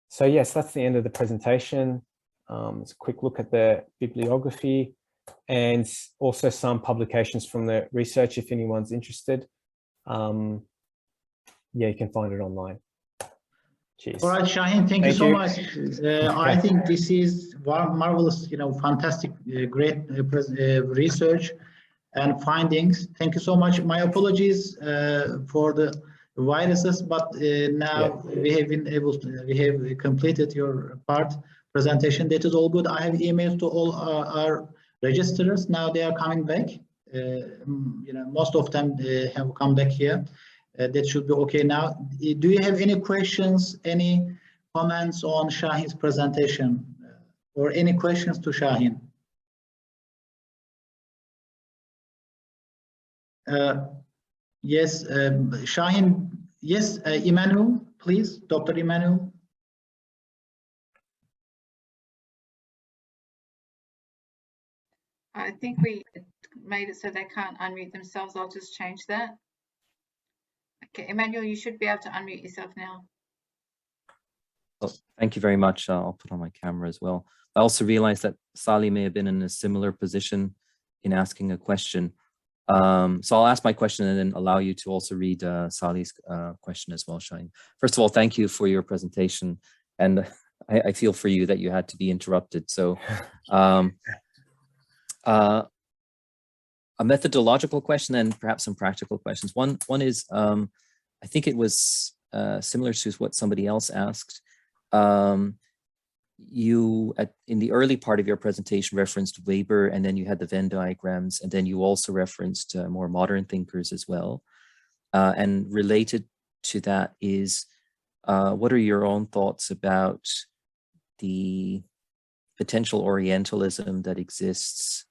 So yes, that's the end of the presentation. It's a quick look at the bibliography and also some publications from the research if anyone's interested. Yeah, you can find it online. Cheers. All right, Shaheen, thank you so much. I think this is marvelous, fantastic, great research and findings. Thank you so much. My apologies for the viruses, but now we have been able to, we have completed your part presentation. That is all good. I have emailed to all our registrars. Now they are coming back. Most of them have come back here. That should be okay now. Do you have any questions, any comments on Shaheen's presentation, or any questions to Shaheen? Yes, Shaheen. Yes, Emmanuel, please, Dr. Emmanuel. I think we made it so they can't unmute themselves. I'll just change that. Okay, Emmanuel, you should be able to unmute yourself now. Well, thank you very much. I'll put on my camera as well. I also realized that Sally may have been in a similar position in asking a question. So I'll ask my question and then allow you to also read Sally's question as well, Shaheen. First of all, thank you for your presentation. And I feel for you that you had to be interrupted. So a methodological question and perhaps some practical questions. One is, I think it was similar to what somebody else asked. You, in the early part of your presentation, referenced Weber, and then you had the Venn diagrams, and then you also referenced more modern thinkers as well. And related to that is, what are your own thoughts about the potential Orientalism that exists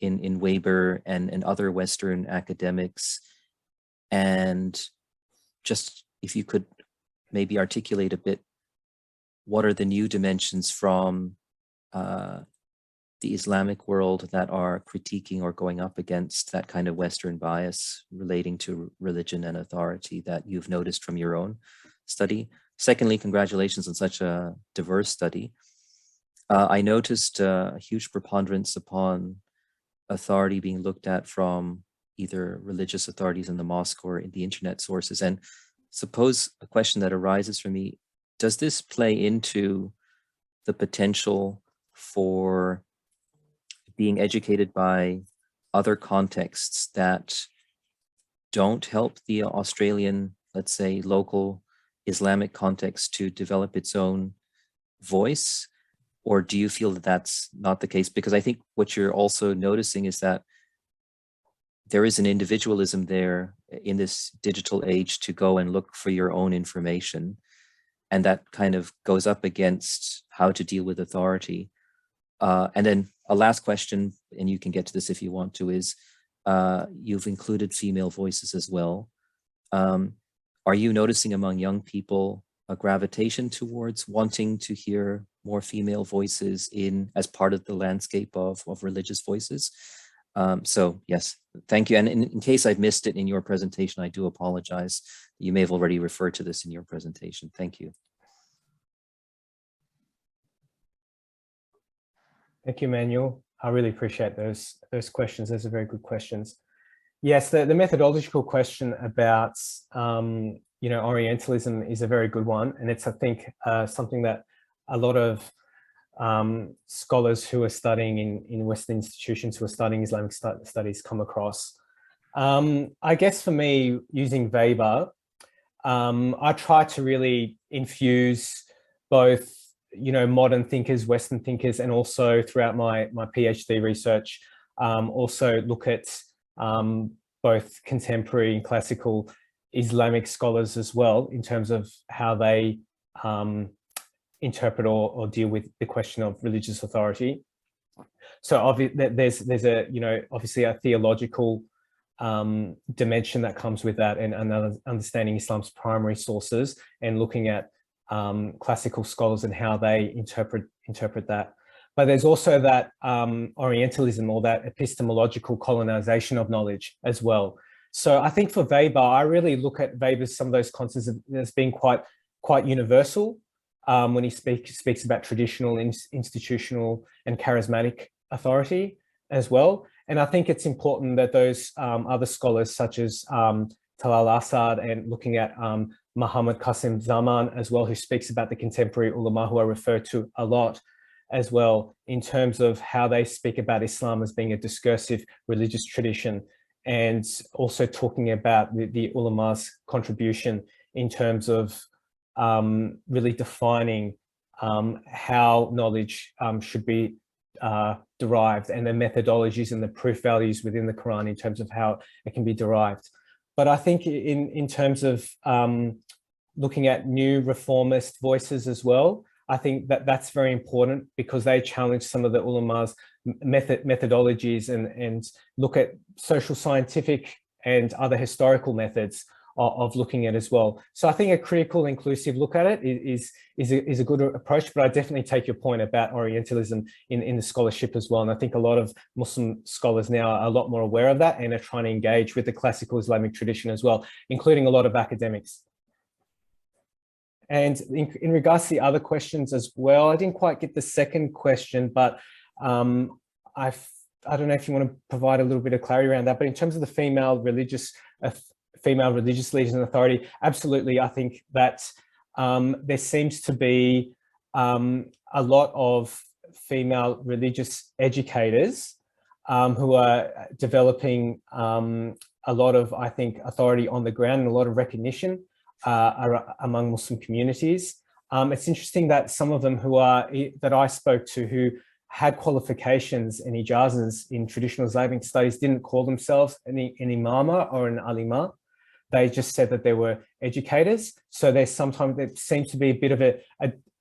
in Weber and other Western academics? And just if you could maybe articulate a bit, what are the new dimensions from the Islamic world that are critiquing or going up against that kind of Western bias relating to religion and authority that you've noticed from your own study? Secondly, congratulations on such a diverse study. I noticed a huge preponderance upon authority being looked at from either religious authorities in the mosque or in the internet sources. And suppose a question that arises for me, does this play into the potential for being educated by other contexts that don't help the Australian, let's say, local Islamic context to develop its own voice? Or do you feel that that's not the case? Because I think what you're also noticing is that there is an individualism there in this digital age to go and look for your own information. And that kind of goes up against how to deal with authority. And then a last question, and you can get to this if you want to, is you've included female voices as well. Are you noticing among young people a gravitation towards wanting to hear more female voices as part of the landscape of religious voices? So yes, thank you. And in case I've missed it in your presentation, I do apologize. You may have already referred to this in your presentation. Thank you. Thank you, Manuel. I really appreciate those questions. Those are very good questions. Yes, the methodological question about Orientalism is a very good one, and it's, I think, something that a lot of scholars who are studying in Western institutions who are studying Islamic studies come across. I guess for me, using Weber, I try to really infuse both modern thinkers, Western thinkers, and also throughout my PhD research, also look at both contemporary and classical Islamic scholars as well, in terms of how they interpret or deal with the question of religious authority. So there's obviously a theological dimension that comes with that, and understanding Islam's primary sources and looking at classical scholars and how they interpret that. But there's also that Orientalism, or that epistemological colonization of knowledge as well. So I think for Weber, I really look at Weber's some of those concepts as being quite universal when he speaks about traditional, institutional, and charismatic authority as well. And I think it's important that those other scholars, such as Talal Asad, and looking at Muhammad Qasim Zaman as well, who speaks about the contemporary ulama, who I refer to a lot as well, in terms of how they speak about Islam as being a discursive religious tradition, and also talking about the ulama's contribution in terms of really defining how knowledge should be derived, and the methodologies and the proof values within the Quran in terms of how it can be derived. But I think in terms of looking at new reformist voices as well, I think that's very important, because they challenge some of the ulama's methodologies and look at social, scientific, and other historical methods of looking at as well. So I think a critical, inclusive look at it is a good approach, but I definitely take your point about Orientalism in the scholarship as well. And I think a lot of Muslim scholars now are a lot more aware of that and are trying to engage with the classical Islamic tradition as well, including a lot of academics. And in regards to the other questions as well, I didn't quite get the second question, but I don't know if you want to provide a little bit of clarity around that. But in terms of the female religious leaders and authority, absolutely, I think that there seems to be a lot of female religious educators who are developing a lot of, I think, authority on the ground and a lot of recognition among Muslim communities. It's interesting that some of them that I spoke to, who had qualifications and ijazas in traditional Islamic studies, didn't call themselves an imama or an alima. They just said that they were educators. So there seems to be a bit of a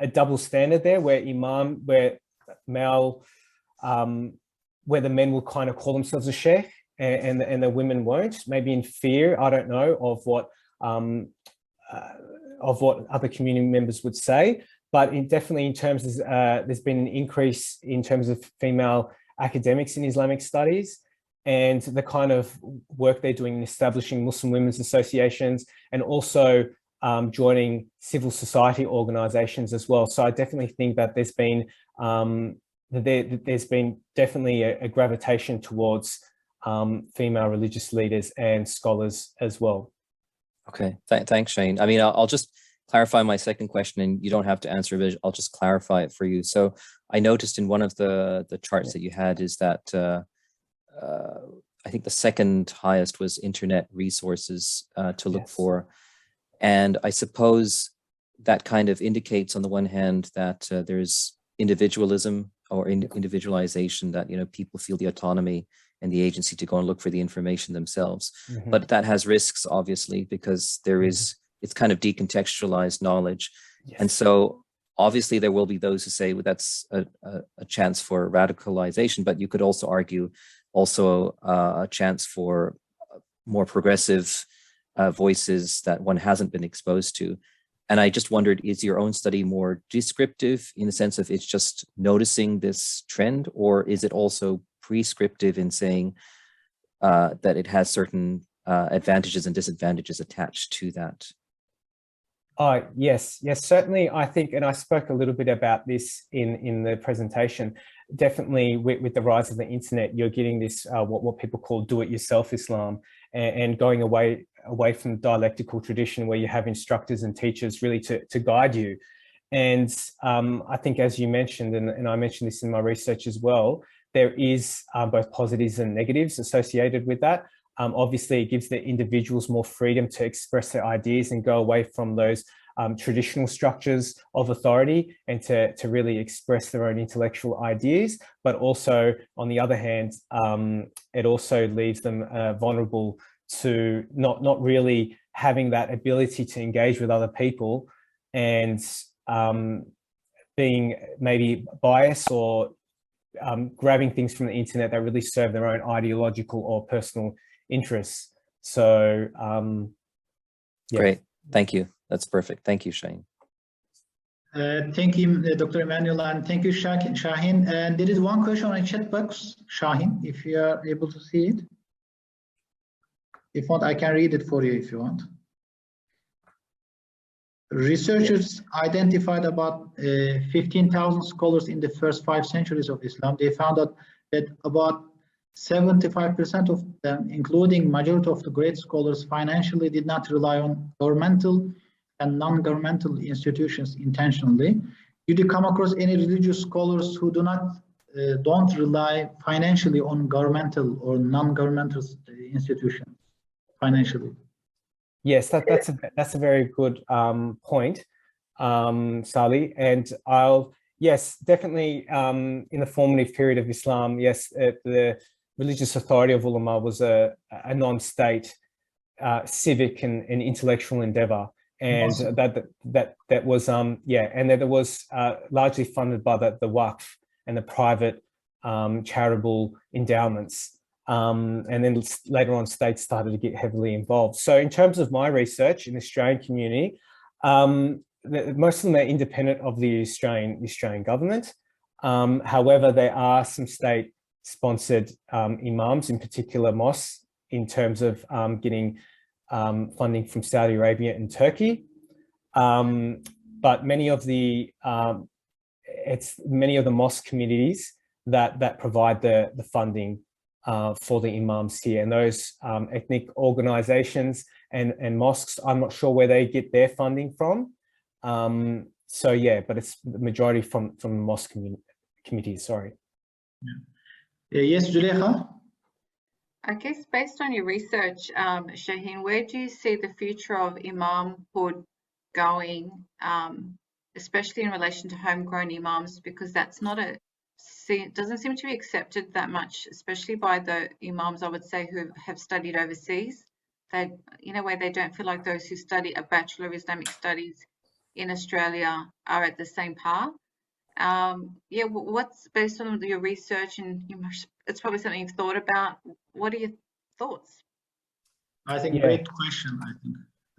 double standard there, where where the men will kind of call themselves a sheikh and the women won't, maybe in fear, I don't know, of what other community members would say. But definitely in terms of, there's been an increase in terms of female academics in Islamic studies, and the kind of work they're doing in establishing Muslim women's associations, and also joining civil society organizations as well. So I definitely think that there's been there's been definitely a gravitation towards female religious leaders and scholars as well. Okay, thanks, Shaheen. I mean, I'll just clarify my second question, and you don't have to answer it. I'll just clarify it for you. So I noticed in one of the charts that you had is that I think the second highest was internet resources to look for. And I suppose that kind of indicates on the one hand that there's individualism or individualization, that, you know, people feel the autonomy and the agency to go and look for the information themselves. But that has risks, obviously, because there is, it's kind of decontextualized knowledge. And so obviously there will be those who say, well, that's a chance for radicalization, but you could also argue also a chance for more progressive voices that one hasn't been exposed to. And I just wondered, is your own study more descriptive in the sense of it's just noticing this trend, or is it also prescriptive in saying that it has certain advantages and disadvantages attached to that? Yes, certainly. I think, and I spoke a little bit about this in the presentation, definitely with the rise of the internet, you're getting this, what people call do-it-yourself Islam, and going away from the dialectical tradition where you have instructors and teachers really to guide you. And I think, as you mentioned, and I mentioned this in my research as well, there is both positives and negatives associated with that. Obviously, it gives the individuals more freedom to express their ideas and go away from those traditional structures of authority and to really express their own intellectual ideas. But also, on the other hand, it also leaves them vulnerable to not really having that ability to engage with other people, and being maybe biased or grabbing things from the internet that really serve their own ideological or personal interests. So Great, thank you. That's perfect. Thank you, Shaheen. Thank you, Dr. Emmanuel, and thank you, Shaheen. And there is one question on a chat box, Shaheen, if you are able to see it. If not, I can read it for you if you want. Researchers identified about 15,000 scholars in the first 5 centuries of Islam. They found out that about 75% of them, including majority of the great scholars, financially did not rely on governmental and non-governmental institutions intentionally. Did you come across any religious scholars who don't rely financially on governmental or non-governmental institutions financially? Yes, that's a very good point, Sally. And yes, definitely in the formative period of Islam, yes, the religious authority of ulama was a non-state civic and intellectual endeavor, and awesome. that was and that it was largely funded by the Waqf and the private charitable endowments. And then later on, states started to get heavily involved. So in terms of my research in the Australian community, most of them are independent of the Australian government. However, there are some state-sponsored imams, in particular mosques, in terms of getting funding from Saudi Arabia and Turkey. But many of the mosque communities that provide the funding for the imams here, and those ethnic organizations and mosques, I'm not sure where they get their funding from. So yeah, but it's the majority from the mosque committees, sorry. Yes, Zulekha? I guess based on your research, Shaheen, where do you see the future of imamhood going, especially in relation to homegrown imams, because that's not doesn't seem to be accepted that much, especially by the imams, I would say, who have studied overseas. They, in a way, they don't feel like those who study a Bachelor of Islamic Studies in Australia are at the same par. Yeah, what's based on your research, and it's probably something you've thought about. What are your thoughts? I think great question, I think.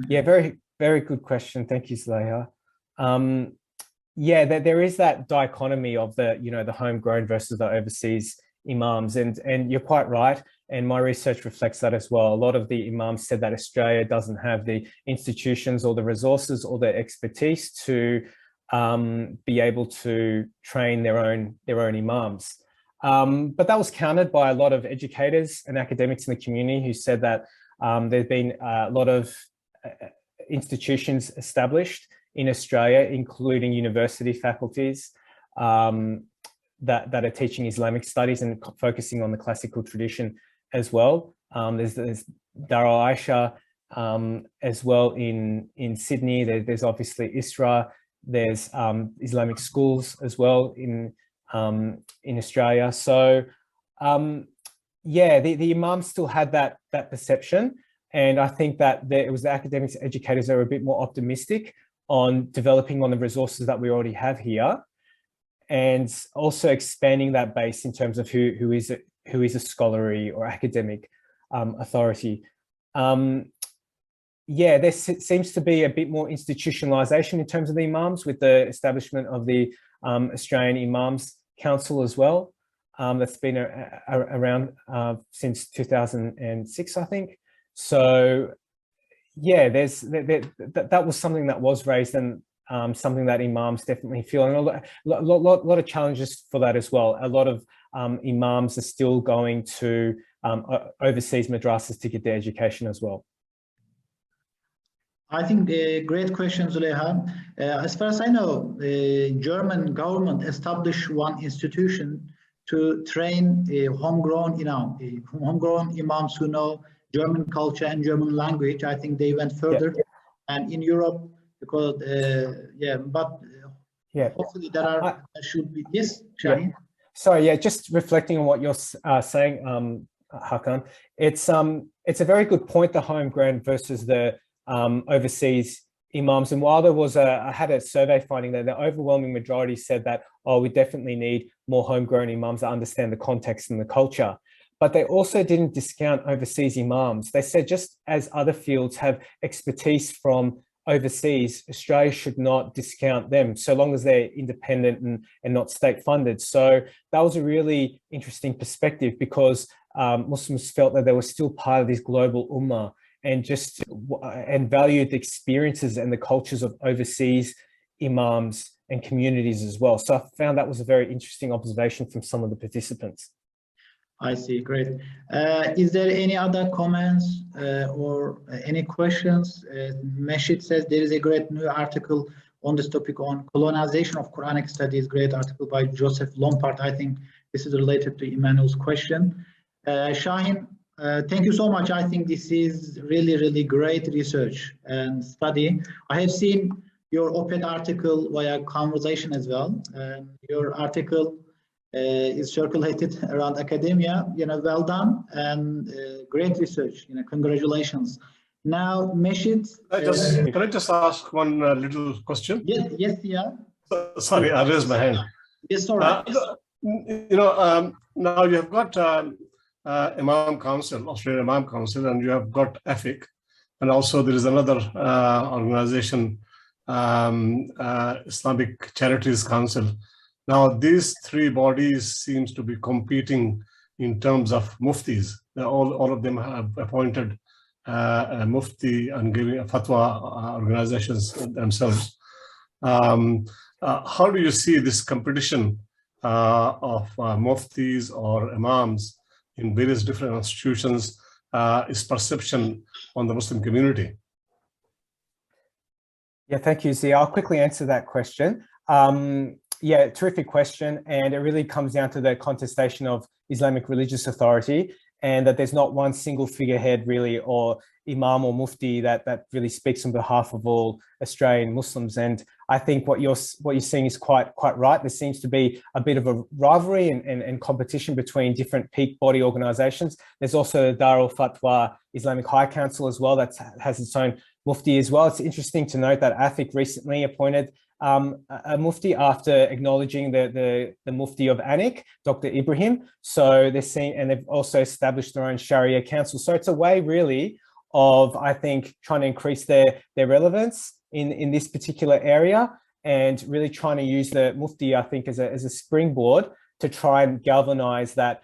Yeah, very, very good question. Thank you, Zaleha. Yeah, there is that dichotomy of the homegrown versus the overseas imams, and you're quite right. And my research reflects that as well. A lot of the imams said that Australia doesn't have the institutions or the resources or the expertise to be able to train their own imams. But that was countered by a lot of educators and academics in the community who said that there's been a lot of institutions established in Australia, including university faculties that are teaching Islamic studies and focusing on the classical tradition as well. There's Darul Aisha as well in Sydney. There's obviously ISRA. There's Islamic schools as well in Australia. So yeah, the imams still had that perception, and I think that it was the academics, educators that were a bit more optimistic on developing on the resources that we already have here, and also expanding that base in terms of who is a scholarly or academic authority. Yeah, there seems to be a bit more institutionalization in terms of the imams with the establishment of the Australian Imams Council as well. That's been around since 2006, I think. So yeah, that was something that was raised, and something that imams definitely feel, and a lot of challenges for that as well. A lot of imams are still going to overseas madrasas to get their education as well. I think great question, Zuleyha. As far as I know, the German government established one institution to train homegrown imams who know German culture and German language. I think they went further, and in Europe, because hopefully there should be. Yes, Shaheen. Sorry, just reflecting on what you're saying, Hakan. It's a very good point, the homegrown versus the overseas imams. And while there was I had a survey finding that the overwhelming majority said that, oh, we definitely need more homegrown imams that understand the context and the culture. But they also didn't discount overseas imams. They said just as other fields have expertise from overseas, Australia should not discount them so long as they're independent and not state funded. So that was a really interesting perspective, because Muslims felt that they were still part of this global ummah, and valued the experiences and the cultures of overseas imams and communities as well. So I found that was a very interesting observation from some of the participants. I see, great. Is there any other comments or any questions? Mahsheed says there is a great new article on this topic on colonization of Quranic studies, great article by Joseph Lompart. I think this is related to Emmanuel's question. Shaheen, thank you so much. I think this is really, really great research and study. I have seen your op-ed article via conversation as well. Your article is circulated around academia. Well done, and great research. Congratulations. Now, Mahsheed. Can I just ask one little question? Yes, yeah. Sorry, I raised my hand. Yes, all right. Now you have got Imam Council, Australian Imam Council, and you have got Ashfaq, and also there is another organization, Islamic Charities Council. Now these three bodies seems to be competing in terms of muftis. All of them have appointed a mufti and giving a fatwa organizations themselves. How do you see this competition of muftis or imams in various different institutions is perception on the Muslim community? Yeah, thank you, Zia. I'll quickly answer that question. Yeah, terrific question. And it really comes down to the contestation of Islamic religious authority, and that there's not one single figurehead really, or imam or mufti that really speaks on behalf of all Australian Muslims. And I think what you're seeing is quite right. There seems to be a bit of a rivalry and competition between different peak body organizations. There's also the Darul Fatwa Islamic High Council as well, that has its own mufti as well. It's interesting to note that Ashfaq recently appointed a mufti after acknowledging the mufti of Anik, Dr. Ibrahim. So they're seeing, and they've also established their own Sharia council. So it's a way really of, I think, trying to increase their relevance in this particular area, and really trying to use the mufti, I think, as a springboard to try and galvanize that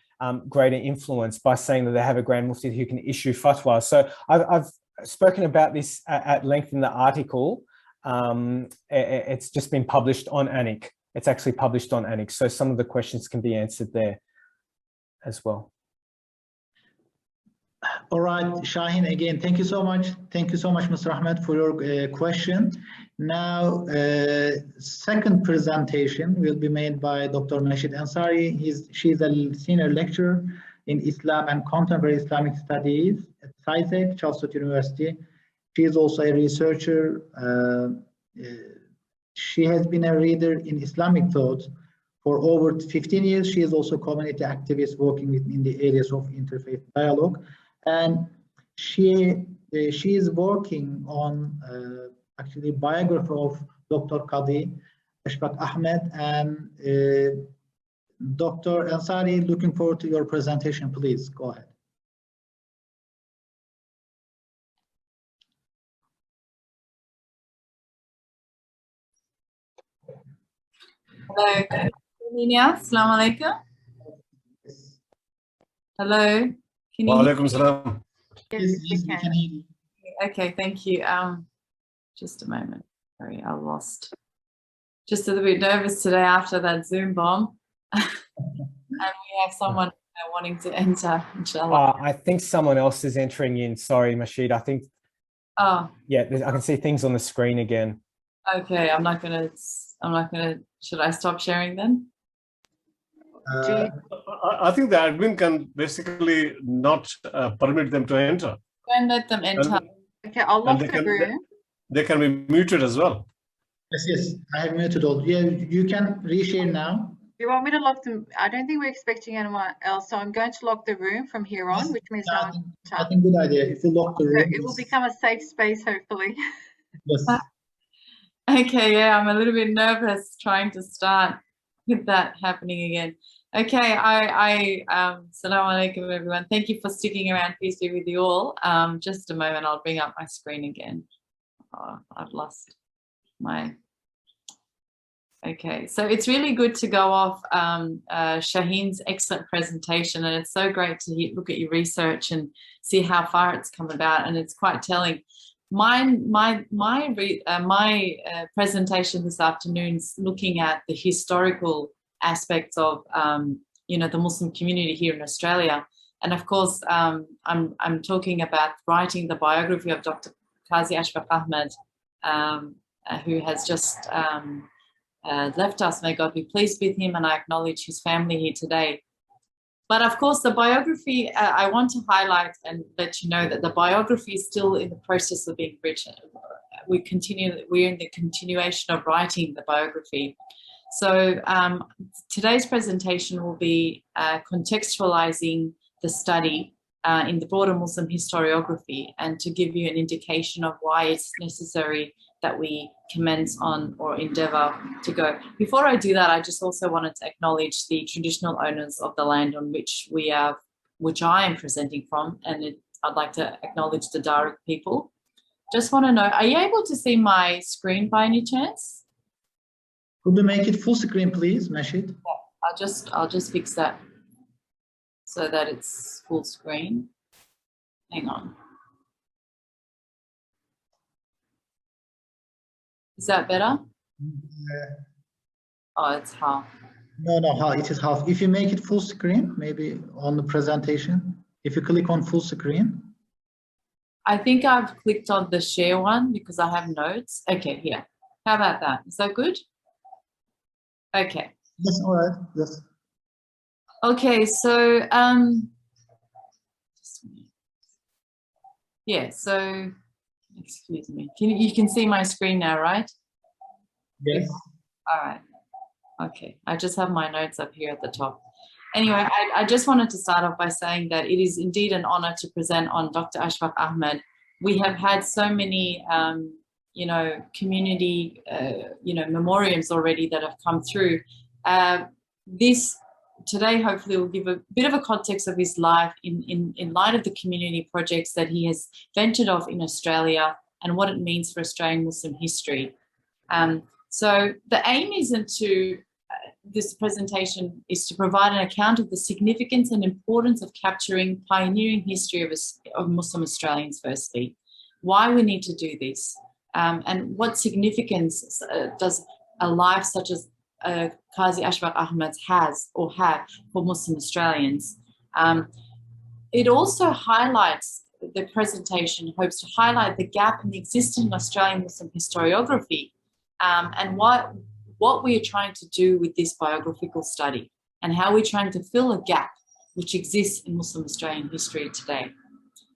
greater influence by saying that they have a grand mufti who can issue fatwa. So I've spoken about this at length in the article. It's just been published on ANIC. It's actually published on ANIC. So some of the questions can be answered there as well. All right, Shaheen, again, thank you so much. Thank you so much, Mr. Ahmed, for your question. Now, second presentation will be made by Dr. Mahsheed Ansari. She's a senior lecturer in Islam and Contemporary Islamic Studies at SciTech, Charles University. She is also a researcher. She has been a reader in Islamic thought for over 15 years. She is also a community activist working in the areas of interfaith dialogue. And she is working on actually biography of Dr. Qazi, Ashfaq Ahmad, and Dr. Ansari. Looking forward to your presentation. Please go ahead. Hello, can you hear me now? Assalamu alaikum. Hello, can you hear me? Salam. Yes, we can hear you. Okay, thank you. Just a moment. Sorry, I lost. Just a little bit nervous today after that Zoom bomb. And we have someone wanting to enter, inshallah. I think someone else is entering in. Sorry, Mahsheed. I think. Oh. Yeah, I can see things on the screen again. Okay, I'm not gonna. Should I stop sharing then? I think the admin can basically not permit them to enter. Go and let them enter. Okay, I'll lock the room. They can be muted as well. Yes, I have muted all. Yeah, you can reshare now. You want me to lock them? I don't think we're expecting anyone else, so I'm going to lock the room from here on, which means no one. I think good idea. If you lock the room, it will become a safe space, hopefully. Yes. Okay, yeah, I'm a little bit nervous trying to start with that happening again. Okay, Assalamu alaikum everyone. Thank you for sticking around. Peace be with you all. Just a moment, I'll bring up my screen again. Oh, I've lost my. Okay, so it's really good to go off Shaheen's excellent presentation, and it's so great to look at your research and see how far it's come about, and it's quite telling. My presentation this afternoon is looking at the historical aspects of the Muslim community here in Australia, and of course I'm talking about writing the biography of Dr. Qazi Ashfaq Ahmad, who has just left us. May God be pleased with him, and I acknowledge his family here today. But of course, the biography, I want to highlight and let you know that the biography is still in the process of being written. We're in the continuation of writing the biography. So today's presentation will be contextualizing the study in the broader Muslim historiography, and to give you an indication of why it's necessary that we commence on or endeavour to go. Before I do that, I just also wanted to acknowledge the traditional owners of the land on which I am presenting from, and I'd like to acknowledge the Darug people. Just want to know, are you able to see my screen by any chance? Could we make it full screen, please, Mahsheed? Yeah, I'll just fix that so that it's full screen. Hang on. Is that better? Oh, it's half. No, it is half. If you make it full screen, maybe on the presentation, if you click on full screen. I think I've clicked on the share one because I have notes. Okay, here. How about that? Is that good? Okay. Yes, all right. Yes. Okay, so yeah, so excuse me. You can see my screen now, right? Yes. All right. Okay. I just have my notes up here at the top. Anyway, I just wanted to start off by saying that it is indeed an honor to present on Dr. Ashfaq Ahmad. We have had so many, community, memoriams already that have come through. This today hopefully will give a bit of a context of his life in light of the community projects that he has ventured off in Australia and what it means for Australian Muslim history. So the aim this presentation is to provide an account of the significance and importance of capturing pioneering history of Muslim Australians firstly, why we need to do this, And what significance does a life such as Qazi Ashfaq Ahmad's has or have for Muslim Australians? It also highlights, the presentation hopes to highlight the gap in the existing Australian Muslim historiography, and what we are trying to do with this biographical study, and how we're trying to fill a gap which exists in Muslim Australian history today.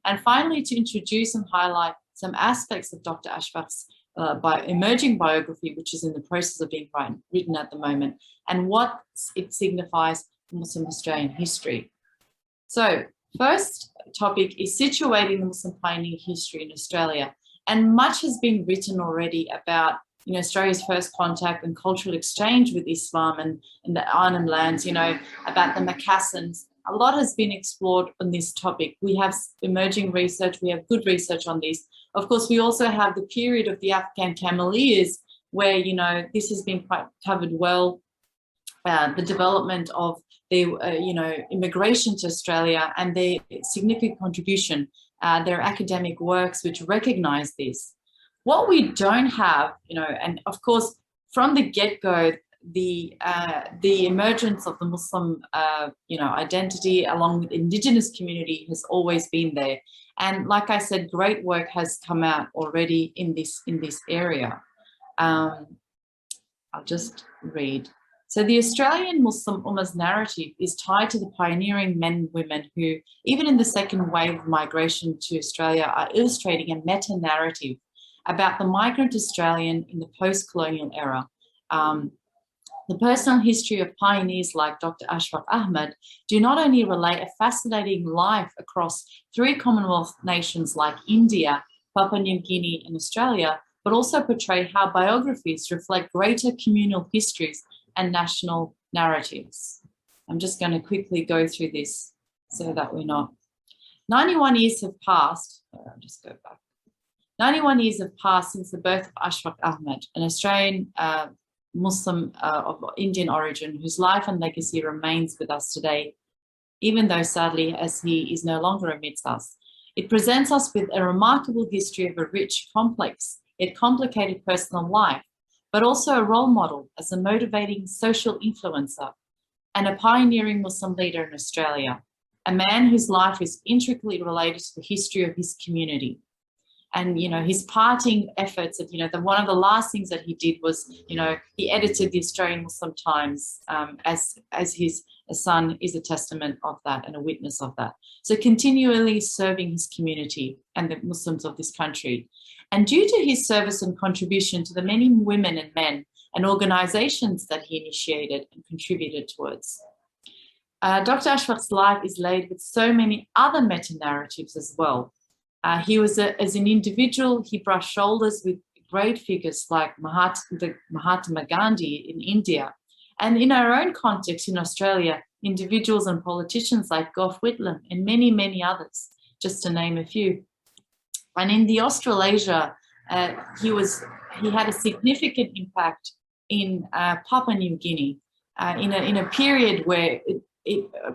And finally, to introduce and highlight some aspects of Dr. Ashfaq's emerging biography, which is in the process of being written at the moment, and what it signifies for Muslim Australian history. So, first topic is situating the Muslim pioneer history in Australia. And much has been written already about, you know, Australia's first contact and cultural exchange with Islam and the Arnhem lands, you know, about the Macassans. A lot has been explored on this topic. We have emerging research, we have good research on this. Of course, we also have the period of the Afghan Cameleers, where, you know, this has been quite covered well. The development of their, you know, immigration to Australia and their significant contribution, their academic works which recognize this. What we don't have, you know, and of course, from the get-go, the emergence of the Muslim, you know, identity along with Indigenous community has always been there. And like I said, great work has come out already in this area. I'll just read. So the Australian Muslim Ummah's narrative is tied to the pioneering men and women who, even in the second wave of migration to Australia, are illustrating a meta-narrative about the migrant Australian in the post-colonial era. The personal history of pioneers like Dr. Ashfaq Ahmad do not only relate a fascinating life across 3 Commonwealth nations like India, Papua New Guinea, and Australia, but also portray how biographies reflect greater communal histories and national narratives. I'm just going to quickly go through this so that we're not. 91 years have passed. I'll just go back. 91 years have passed since the birth of Ashfaq Ahmad, an Australian Muslim of Indian origin whose life and legacy remains with us today, even though sadly as he is no longer amidst us. It presents us with a remarkable history of a rich, complex, yet complicated personal life, but also a role model as a motivating social influencer and a pioneering Muslim leader in Australia, a man whose life is intricately related to the history of his community. And, you know, his parting efforts, you know, one of the last things that he did was, you know, he edited the Australian Muslim Times as his son is a testament of that and a witness of that. So continually serving his community and the Muslims of this country. And due to his service and contribution to the many women and men and organizations that he initiated and contributed towards, Dr. Ashfaq's life is laid with so many other meta-narratives as well. He was, as an individual, he brushed shoulders with great figures like Mahatma Gandhi in India. And in our own context in Australia, individuals and politicians like Gough Whitlam and many, many others, just to name a few. And in the Australasia, he had a significant impact in Papua New Guinea in a period where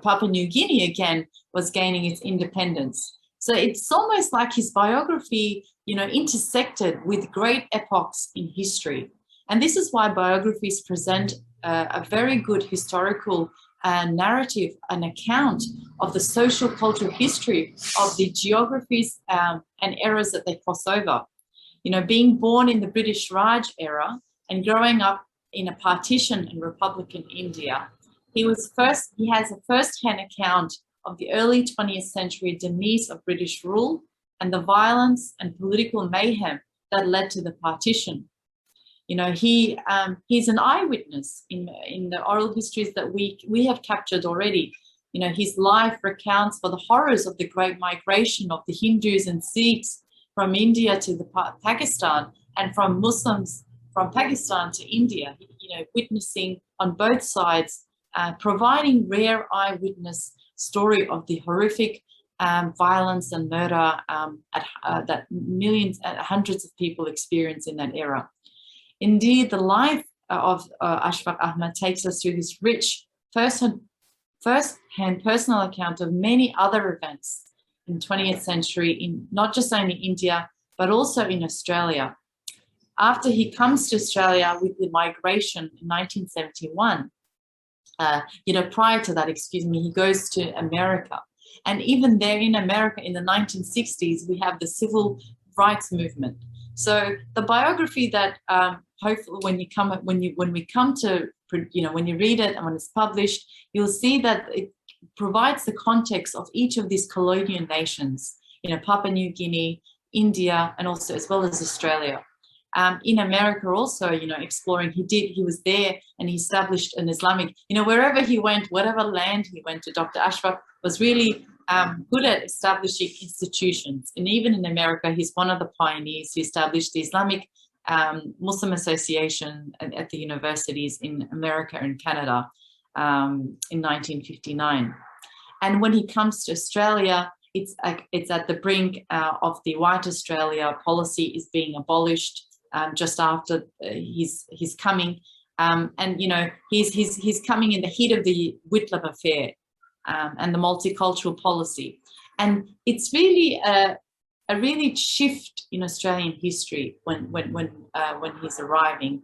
Papua New Guinea again was gaining its independence. So it's almost like his biography, you know, intersected with great epochs in history. And this is why biographies present a very good historical narrative, an account of the social cultural history of the geographies and eras that they cross over. You know, being born in the British Raj era and growing up in a partition and Republican India, he has a first-hand account of the early 20th century demise of British rule and the violence and political mayhem that led to the partition. You know, he's an eyewitness in the oral histories that we have captured already. You know, his life recounts for the horrors of the great migration of the Hindus and Sikhs from India to Pakistan, and from Muslims from Pakistan to India, you know, witnessing on both sides, providing rare eyewitness story of the horrific violence and murder that millions and hundreds of people experience in that era. Indeed, the life of Ashfaq Ahmad takes us through this rich first-hand personal account of many other events in the 20th century, in not just only India, but also in Australia. after he comes to Australia with the migration in 1971, prior to that, he goes to America. And even there in America in the 1960s, we have the civil rights movement. So the biography that hopefully when you read it and when it's published, you'll see that it provides the context of each of these colonial nations, Papua New Guinea, India, and also as well as Australia. In America also, exploring, he was there and he established an Islamic, wherever he went, whatever land he went to, Dr. Ashfaq was really good at establishing institutions. And even in America, he's one of the pioneers who established the Islamic Muslim Association at the universities in America and Canada in 1959. And when he comes to Australia, it's at the brink of the White Australia policy is being abolished just after his coming. He's coming in the heat of the Whitlam affair and the multicultural policy. And it's really a really shift in Australian history when he's arriving.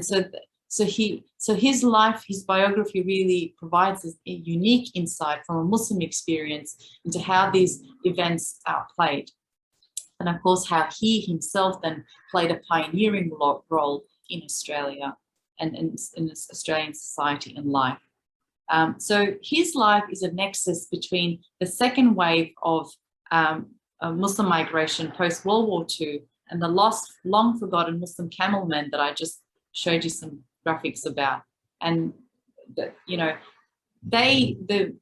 So his life, his biography really provides a unique insight from a Muslim experience into how these events are played. And of course, how he himself then played a pioneering role in Australia and in Australian society and life. So his life is a nexus between the second wave of Muslim migration post-World War II and the lost, long forgotten Muslim camel men that I just showed you some graphics about. And, the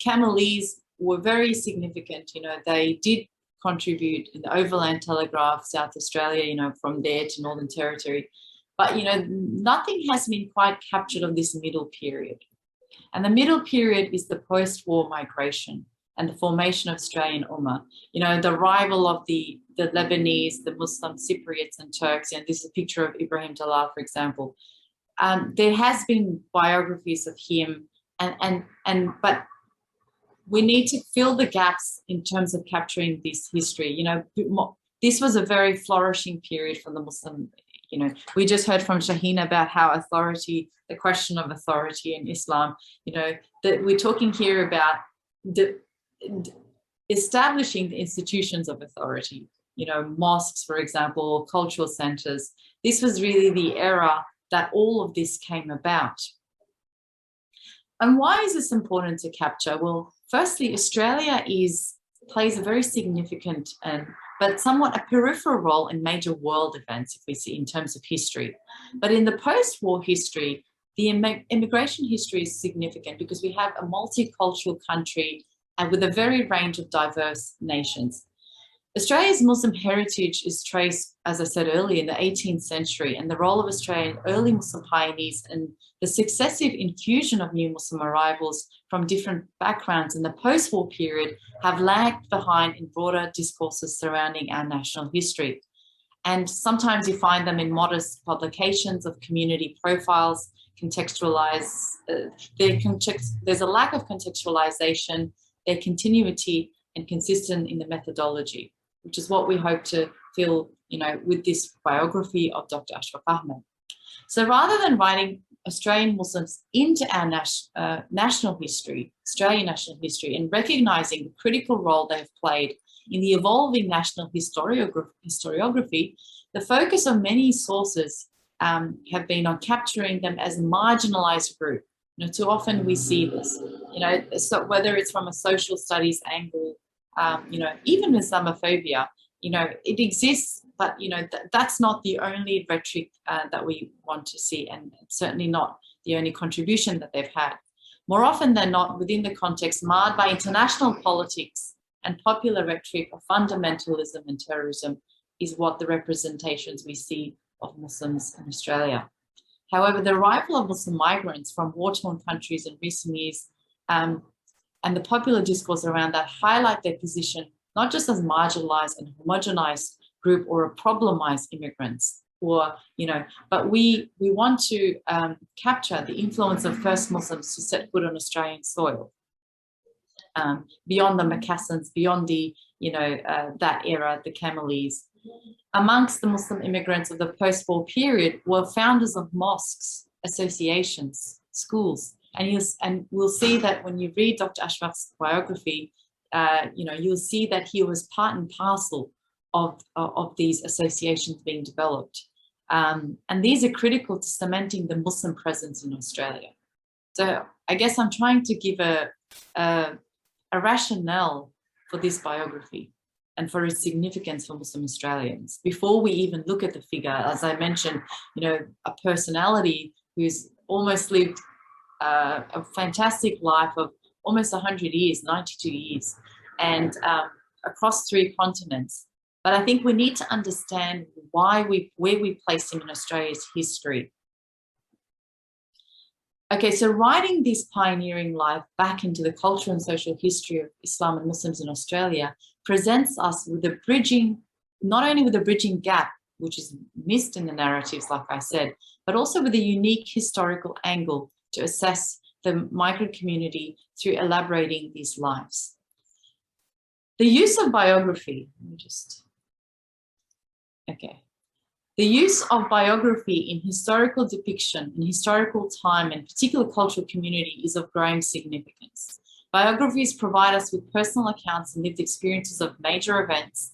Camelese were very significant. They did contribute in the Overland Telegraph, South Australia, from there to Northern Territory. But, nothing has been quite captured of this middle period. And the middle period is the post-war migration and the formation of Australian Ummah. The arrival of the Lebanese, the Muslim Cypriots and Turks. This is a picture of Ibrahim Dalal, for example. There has been biographies of him, but we need to fill the gaps in terms of capturing this history. This was a very flourishing period for the Muslim. We just heard from Shaheen about how authority, the question of authority in Islam, that we're talking here about establishing the institutions of authority, mosques, for example, cultural centers. This was really the era that all of this came about. And why is this important to capture? Well, firstly, Australia plays a very significant but somewhat a peripheral role in major world events, if we see in terms of history. But in the post-war history, the immigration history is significant because we have a multicultural country and with a very range of diverse nations. Australia's Muslim heritage is traced, as I said earlier, in the 18th century, and the role of Australian early Muslim pioneers and the successive infusion of new Muslim arrivals from different backgrounds in the post-war period have lagged behind in broader discourses surrounding our national history. And sometimes you find them in modest publications of community profiles, contextualized. There's a lack of contextualization, their continuity and consistent in the methodology, which is what we hope to fill, with this biography of Dr. Ashfaq Ahmad. So rather than writing Australian Muslims into our national history, Australian national history, and recognizing the critical role they have played in the evolving national historiography, the focus of many sources have been on capturing them as a marginalized group. Too often we see this, so whether it's from a social studies angle, even Islamophobia, it exists, but, that's not the only rhetoric that we want to see, and certainly not the only contribution that they've had. More often than not, within the context marred by international politics and popular rhetoric of fundamentalism and terrorism is what the representations we see of Muslims in Australia. However, the arrival of Muslim migrants from war-torn countries in recent years and the popular discourse around that highlight their position not just as marginalized and homogenized group or a problemized immigrants, but we want to capture the influence of first Muslims to set foot on Australian soil, beyond the Macassans, beyond the, that era, the Camelese. Amongst the Muslim immigrants of the post-war period were founders of mosques, associations, schools. And we'll see that when you read Dr. Ashfaq's biography, you'll see that he was part and parcel of these associations being developed. And these are critical to cementing the Muslim presence in Australia. So I guess I'm trying to give a rationale for this biography and for its significance for Muslim Australians. Before we even look at the figure, as I mentioned, a personality who's almost lived a fantastic life of almost 100 years, 92 years, and across 3 continents. But I think we need to understand where we place him in Australia's history. Okay, so writing this pioneering life back into the cultural and social history of Islam and Muslims in Australia presents us with a bridging, not only with a bridging gap, which is missed in the narratives, like I said, but also with a unique historical angle to assess the migrant community through elaborating these lives. The use of biography, The use of biography in historical depiction, in historical time, and particular cultural community is of growing significance. Biographies provide us with personal accounts and lived experiences of major events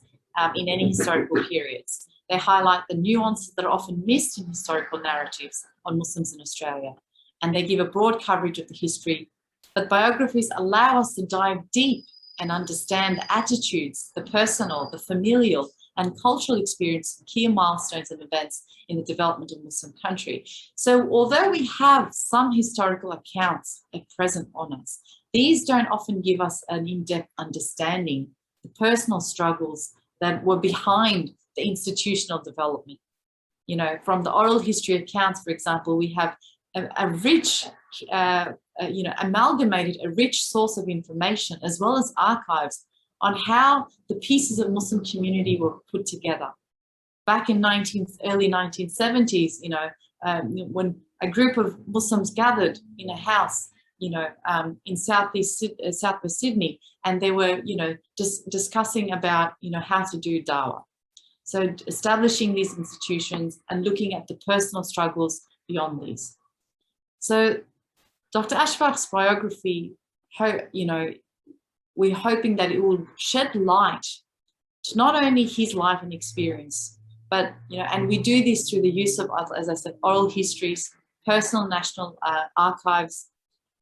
in any historical periods. They highlight the nuances that are often missed in historical narratives on Muslims in Australia, and they give a broad coverage of the history. But biographies allow us to dive deep and understand the attitudes, the personal, the familial, and cultural experience, key milestones and events in the development of Muslim country. So although we have some historical accounts at present on us, these don't often give us an in-depth understanding, the personal struggles that were behind the institutional development. From the oral history accounts, for example, we have a rich, amalgamated a rich source of information, as well as archives on how the pieces of Muslim community were put together. Back in early 1970s, when a group of Muslims gathered in a house, in southwest Sydney, and they were, just discussing about, how to do dawah. So establishing these institutions and looking at the personal struggles beyond these. So Dr. Ashfaq's biography, we're hoping that it will shed light to not only his life and experience, but, and we do this through the use of, as I said, oral histories, personal national archives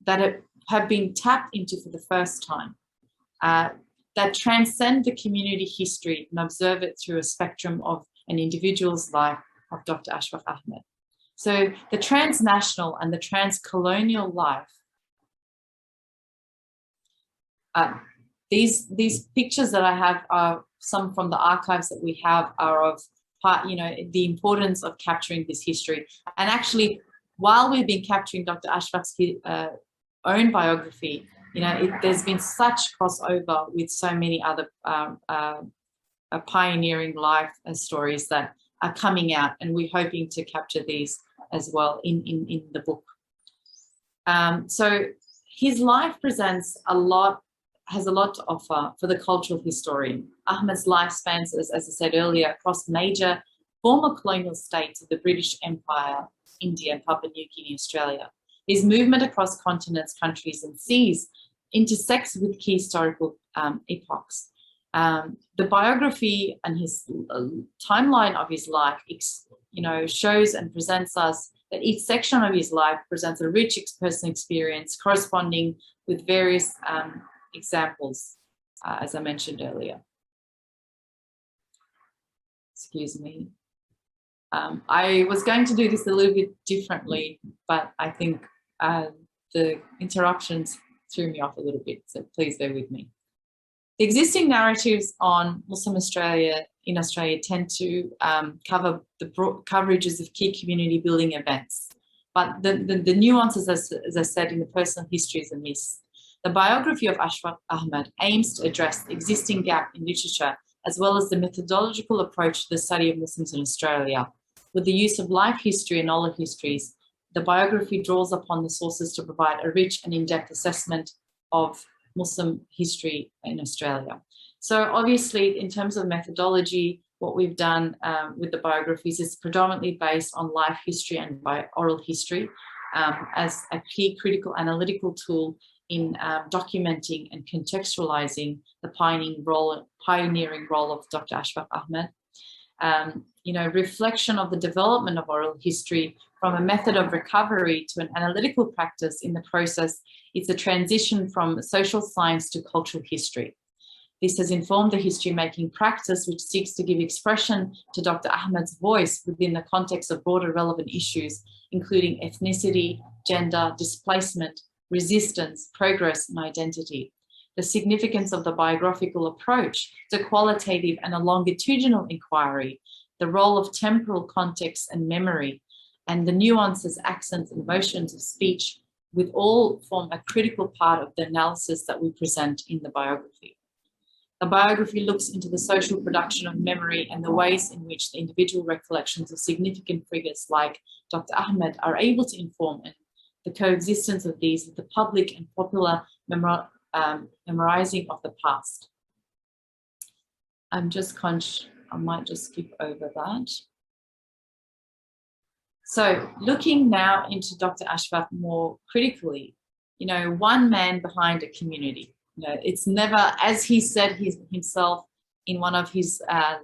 that have been tapped into for the first time, that transcend the community history and observe it through a spectrum of an individual's life of Dr. Ashfaq Ahmad. So the transnational and the transcolonial life, these pictures that I have are some from the archives that we have are of the importance of capturing this history. And actually, while we've been capturing Dr. Ashfaq's own biography, there's been such crossover with so many other pioneering life stories that are coming out, and we're hoping to capture these as well in the book. So his life presents has a lot to offer for the cultural historian. Ahmad's life spans, as I said earlier, across major former colonial states of the British Empire, India, and Papua New Guinea, Australia. His movement across continents, countries, and seas intersects with key historical epochs. The biography and his timeline of his life, shows and presents us that each section of his life presents a rich personal experience corresponding with various examples, as I mentioned earlier. Excuse me. I was going to do this a little bit differently, but I think the interruptions threw me off a little bit, so please bear with me. The existing narratives on Muslim Australia in Australia tend to cover the broad coverages of key community building events, but the nuances, as I said, in the personal histories are missed. The biography of Ashfaq Ahmad aims to address the existing gap in literature, as well as the methodological approach to the study of Muslims in Australia. With the use of life history and oral histories, the biography draws upon the sources to provide a rich and in-depth assessment of Muslim history in Australia. So obviously, in terms of methodology, what we've done with the biographies is predominantly based on life history and by oral history as a key critical analytical tool in documenting and contextualizing the pioneering role of Dr. Ashfaq Ahmad. Reflection of the development of oral history from a method of recovery to an analytical practice in the process is a transition from social science to cultural history. This has informed the history-making practice, which seeks to give expression to Dr. Ahmad's voice within the context of broader relevant issues, including ethnicity, gender, displacement, resistance, progress, and identity. The significance of the biographical approach to qualitative and a longitudinal inquiry, the role of temporal context and memory, and the nuances, accents, and motions of speech, with all form a critical part of the analysis that we present in the biography. The biography looks into the social production of memory and the ways in which the individual recollections of significant figures like Dr. Ahmad are able to inform and the coexistence of these with the public and popular memorizing of the past. I'm just conscious, I might just skip over that. So looking now into Dr. Ashfaq more critically, one man behind a community. It's never, as he said himself in one of his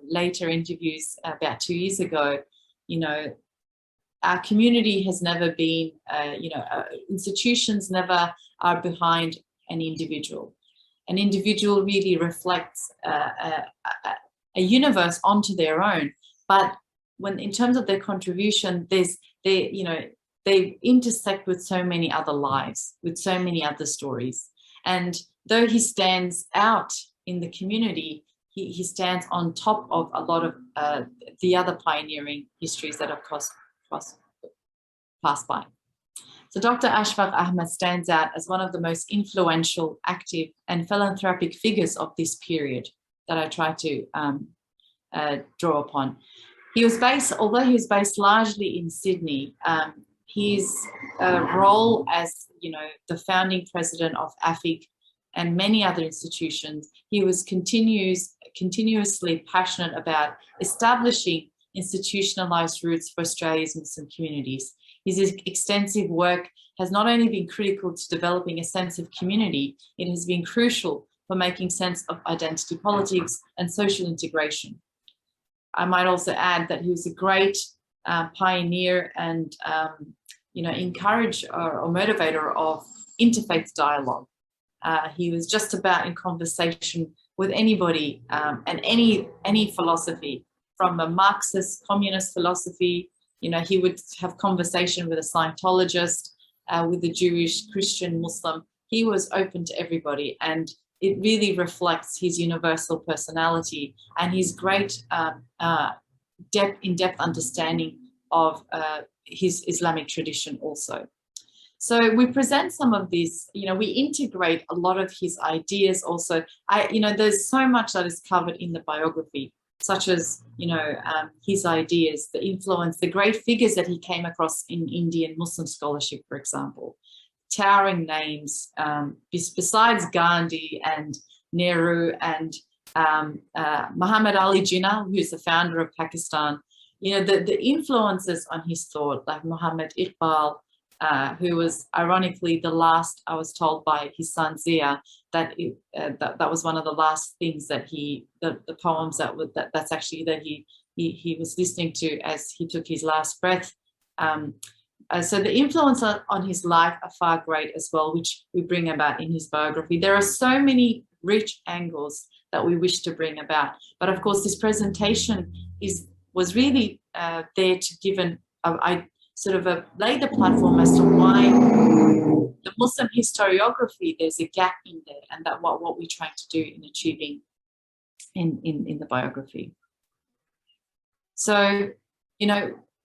later interviews about 2 years ago, our community has never been, institutions never are behind an individual. An individual really reflects a universe onto their own, but when in terms of their contribution, they intersect with so many other lives, with so many other stories. And though he stands out in the community, he stands on top of a lot of the other pioneering histories that have passed by. So Dr. Ashfaq Ahmad stands out as one of the most influential, active, and philanthropic figures of this period that I try to draw upon. Although he was based largely in Sydney, his role as the founding president of AFIC and many other institutions, he was continuously passionate about establishing institutionalized roots for Australia's Muslim communities. His extensive work has not only been critical to developing a sense of community, it has been crucial for making sense of identity politics and social integration. I might also add that he was a great pioneer and encourager or motivator of interfaith dialogue. He was just about in conversation with anybody and any philosophy, from a Marxist communist philosophy. He would have conversation with a Scientologist, with a Jewish, Christian, Muslim. He was open to everybody, and it really reflects his universal personality and his great in-depth understanding of his Islamic tradition also. So we present some of this, we integrate a lot of his ideas also. There's so much that is covered in the biography, such as, his ideas, the influence, the great figures that he came across in Indian Muslim scholarship, for example. Towering names, besides Gandhi and Nehru and Muhammad Ali Jinnah, who's the founder of Pakistan, the influences on his thought, like Muhammad Iqbal, who was ironically the last, I was told by his son Zia, that was one of the last things that the poems that he was listening to as he took his last breath. So the influence on his life are far great as well, which we bring about in his biography. There are so many rich angles that we wish to bring about. But of course, this presentation was really there to give lay the platform as to why the Muslim historiography, there's a gap in there, and that what we're trying to do in achieving in the biography. So,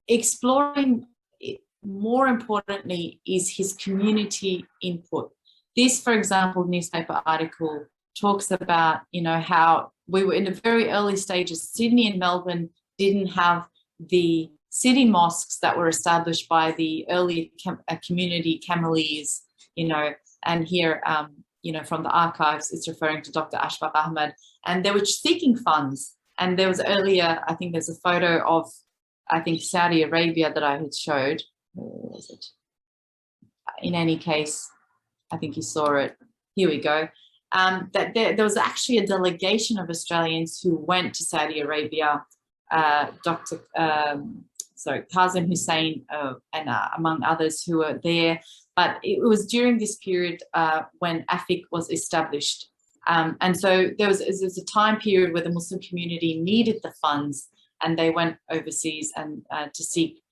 exploring, more importantly, is his community input. This, for example, newspaper article talks about, how we were in the very early stages. Sydney and Melbourne didn't have the city mosques that were established by the early community Cameleers, and here from the archives, it's referring to Dr. Ashfaq Ahmad, and they were seeking funds. And there was earlier, I think there's a photo of, I think, Saudi Arabia that I had showed. Where was it? In any case, I think you saw it. Here we go. That there was actually a delegation of Australians who went to Saudi Arabia, Qazi Hussein and among others who were there. But it was during this period when AFIC was established. And so there was a time period where the Muslim community needed the funds, and they went overseas and to seek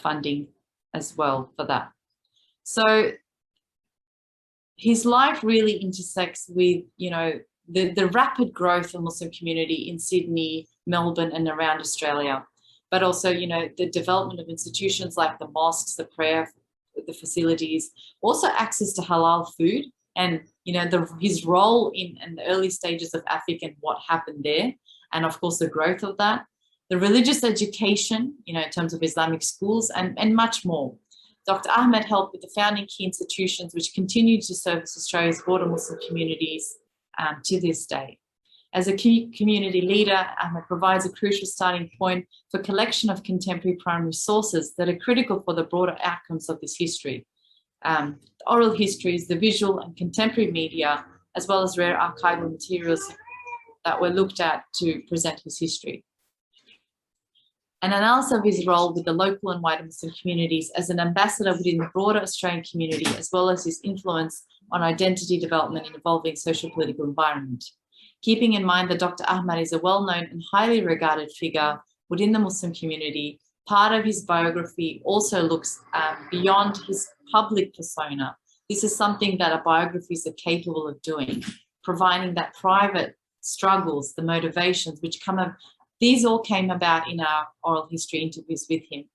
funding as well for that. So his life really intersects with, the rapid growth of Muslim community in Sydney, Melbourne, and around Australia, but also, the development of institutions like the mosques, the prayer, the facilities, also access to halal food, and his role in the early stages of AFIC and what happened there, and of course the growth of that, the religious education, in terms of Islamic schools, and much more. Dr. Ahmad helped with the founding key institutions which continue to service Australia's broader Muslim communities to this day. As a community leader, Ahmad provides a crucial starting point for collection of contemporary primary sources that are critical for the broader outcomes of this history. The oral histories, the visual and contemporary media, as well as rare archival materials that were looked at to present his history. An analysis of his role with the local and wider Muslim communities as an ambassador within the broader Australian community, as well as his influence on identity development in evolving social political environment. Keeping in mind that Dr. Ahmad is a well-known and highly regarded figure within the Muslim community, part of his biography also looks beyond his public persona. This is something that our biographies are capable of doing, providing that private struggles, the motivations which come up. These all came about in our oral history interviews with him.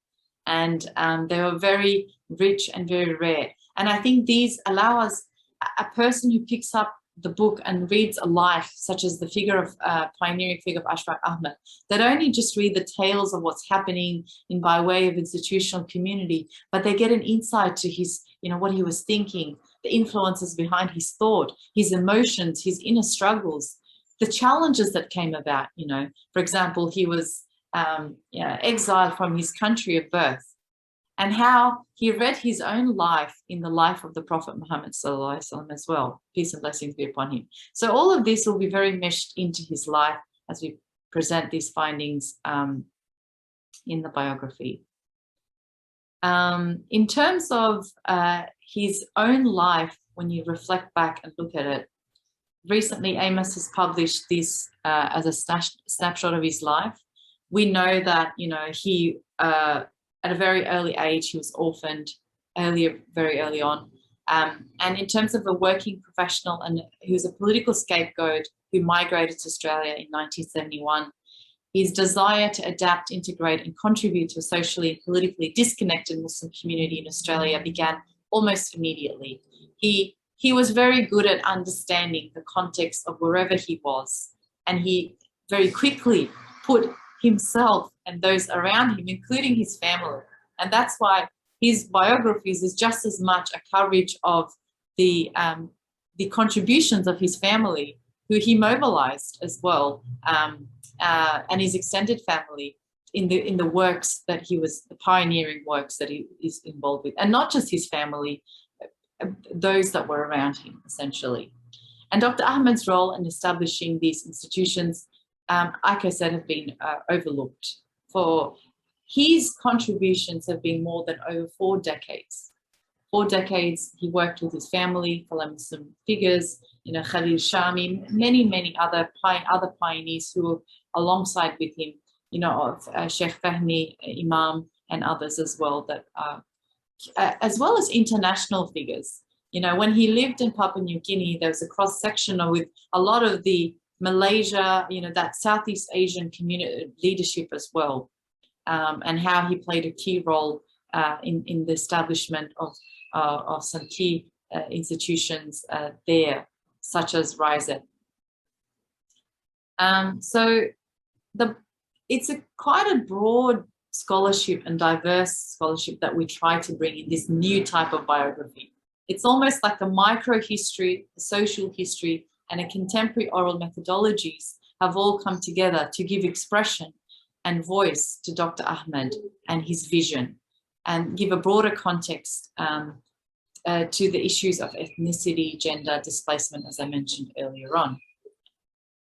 And they were very rich and very rare. And I think these allow us, a person who picks up the book and reads a life, such as the figure of pioneering figure of Ashfaq Ahmad, that only just read the tales of what's happening by way of institutional community, but they get an insight to his, what he was thinking, the influences behind his thought, his emotions, his inner struggles, the challenges that came about. For example, he was exiled from his country of birth, and how he read his own life in the life of the Prophet Muhammad ﷺ as well. Peace and blessings be upon him. So all of this will be very meshed into his life as we present these findings in the biography. In terms of his own life, when you reflect back and look at it, recently Amos has published this as a snapshot of his life. We know that, he, at a very early age, he was orphaned very early on. And in terms of a working professional, and he was a political scapegoat who migrated to Australia in 1971, his desire to adapt, integrate, and contribute to a socially and politically disconnected Muslim community in Australia began almost immediately. He was very good at understanding the context of wherever he was, and he very quickly put himself and those around him, including his family. And that's why his biographies is just as much a coverage of the contributions of his family, who he mobilized as well, and his extended family in the works that he was, the pioneering works that he is involved with, and not just his family, those that were around him, essentially. And Dr. Ahmad's role in establishing these institutions, like I said, have been overlooked. For his contributions have been more than over 4 decades. 4 decades, he worked with his family, fellow Muslim figures, Khalil Shami, many other pioneers who were alongside with him, Sheikh Fahmi, Imam, and others as well, that as well as international figures. When he lived in Papua New Guinea, there was a cross-section with a lot of the Malaysia, that Southeast Asian community leadership as well, and how he played a key role in the establishment of some key institutions there, such as RISET. So it's quite a broad scholarship and diverse scholarship that we try to bring in this new type of biography. It's almost like a micro-history, a social history, and a contemporary oral methodologies have all come together to give expression and voice to Dr. Ahmad and his vision, and give a broader context to the issues of ethnicity, gender, displacement, as I mentioned earlier on.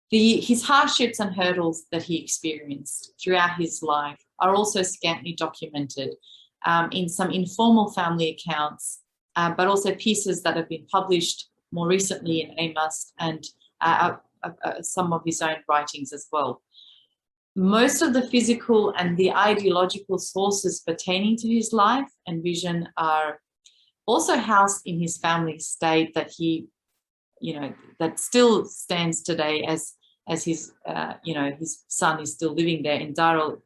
His hardships and hurdles that he experienced throughout his life are also scantily documented in some informal family accounts, but also pieces that have been published more recently in Amos, and some of his own writings as well. Most of the physical and the ideological sources pertaining to his life and vision are also housed in his family estate that he, that still stands today as his, his son is still living there in Dar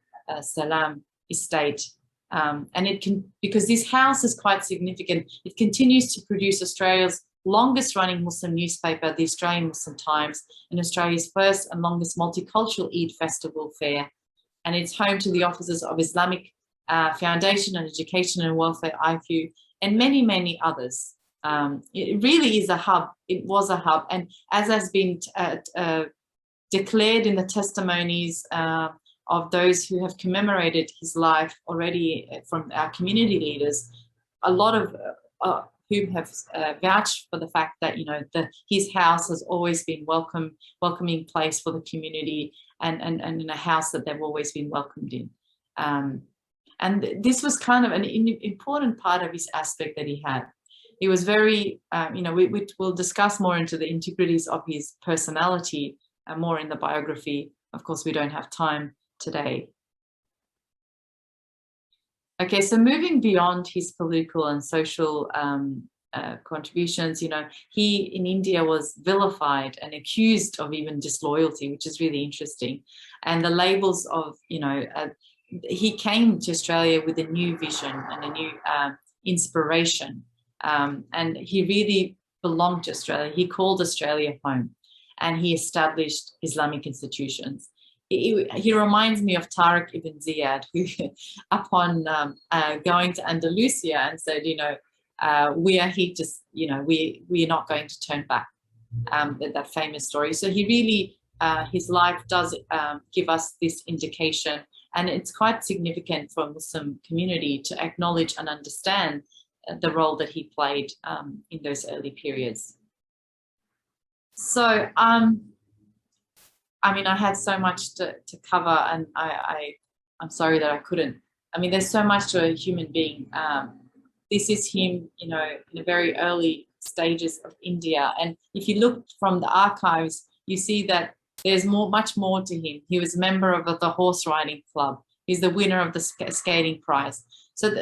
Salam estate. And it can, because this house is quite significant, it continues to produce Australia's longest running Muslim newspaper, the Australian Muslim Times, and Australia's first and longest multicultural Eid festival fair. And it's home to the offices of Islamic Foundation and Education and Welfare, IQ, and many, many others. It really is a hub. It was a hub. And as has been declared in the testimonies of those who have commemorated his life already from our community leaders, a lot of whom have vouched for the fact that, his house has always been welcoming place for the community, and in a house that they've always been welcomed in. And this was kind of an important part of his aspect that he had. He was very, we'll discuss more into the integrities of his personality more in the biography. Of course, we don't have time today. Okay, so moving beyond his political and social contributions, he in India was vilified and accused of even disloyalty, which is really interesting. And the labels of, he came to Australia with a new vision and a new inspiration. And he really belonged to Australia. He called Australia home, and he established Islamic institutions. He reminds me of Tariq ibn Ziyad, who upon going to Andalusia and said, we are here to, we are not going to turn back, that famous story. So he really, his life does give us this indication, and it's quite significant for a Muslim community to acknowledge and understand the role that he played in those early periods. So, I had so much to cover, and I'm sorry that I couldn't. There's so much to a human being. This is him, in the very early stages of India. And if you look from the archives, you see that there's much more to him. He was a member of the horse riding club. He's the winner of the skating prize. So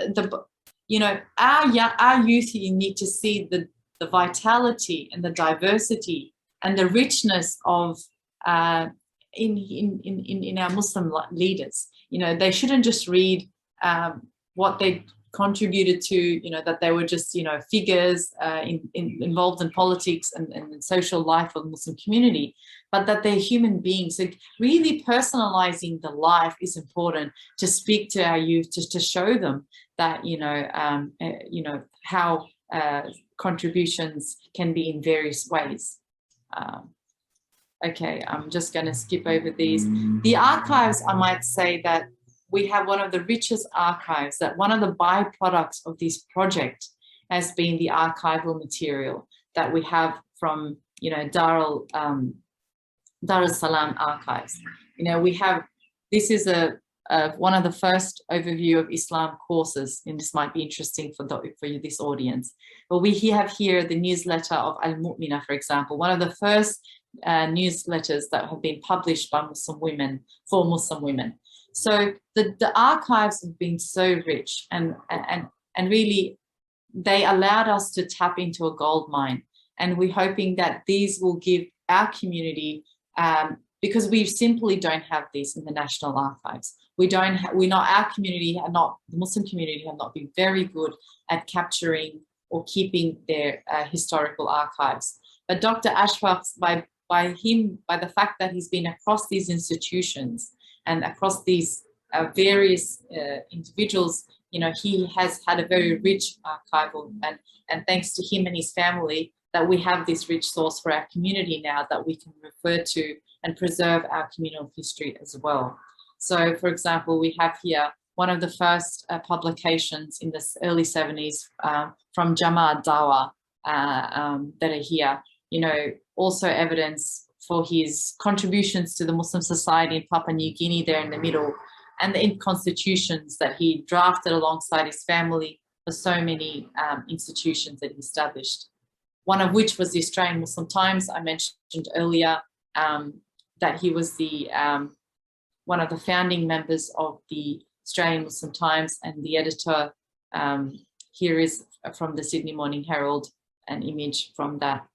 our youth here need to see the vitality and the diversity and the richness of in our Muslim leaders. They shouldn't just read what they contributed to, that they were just, figures involved in politics and social life of the Muslim community, but that they're human beings. So really personalizing the life is important to speak to our youth, to show them that, how contributions can be in various ways. Okay, I'm just going to skip over these. The archives, I might say that we have one of the richest archives, that one of the byproducts of this project has been the archival material that we have from, Dar es Salaam archives. This is one of the first overview of Islam courses, and this might be interesting for this audience. But we have here the newsletter of Al-Mu'mina, for example, one of the first newsletters that have been published by Muslim women, for Muslim women. So the archives have been so rich, and really they allowed us to tap into a gold mine. And we're hoping that these will give our community, because we simply don't have these in the National Archives. Our community, the Muslim community, have not been very good at capturing or keeping their historical archives. But Dr. Ashfaq, by the fact that he's been across these institutions and across these various individuals he has had a very rich archival, and thanks to him and his family, that we have this rich source for our community now that we can refer to and preserve our communal history as well. So, for example, we have here one of the first publications in the early 70s from Jama Dawa that are here, also evidence for his contributions to the Muslim society in Papua New Guinea there in the middle, and the constitutions that he drafted alongside his family for so many institutions that he established. One of which was the Australian Muslim Times. I mentioned earlier that he was the one of the founding members of the Australian Muslim Times, and the editor here is from the Sydney Morning Herald, an image from that.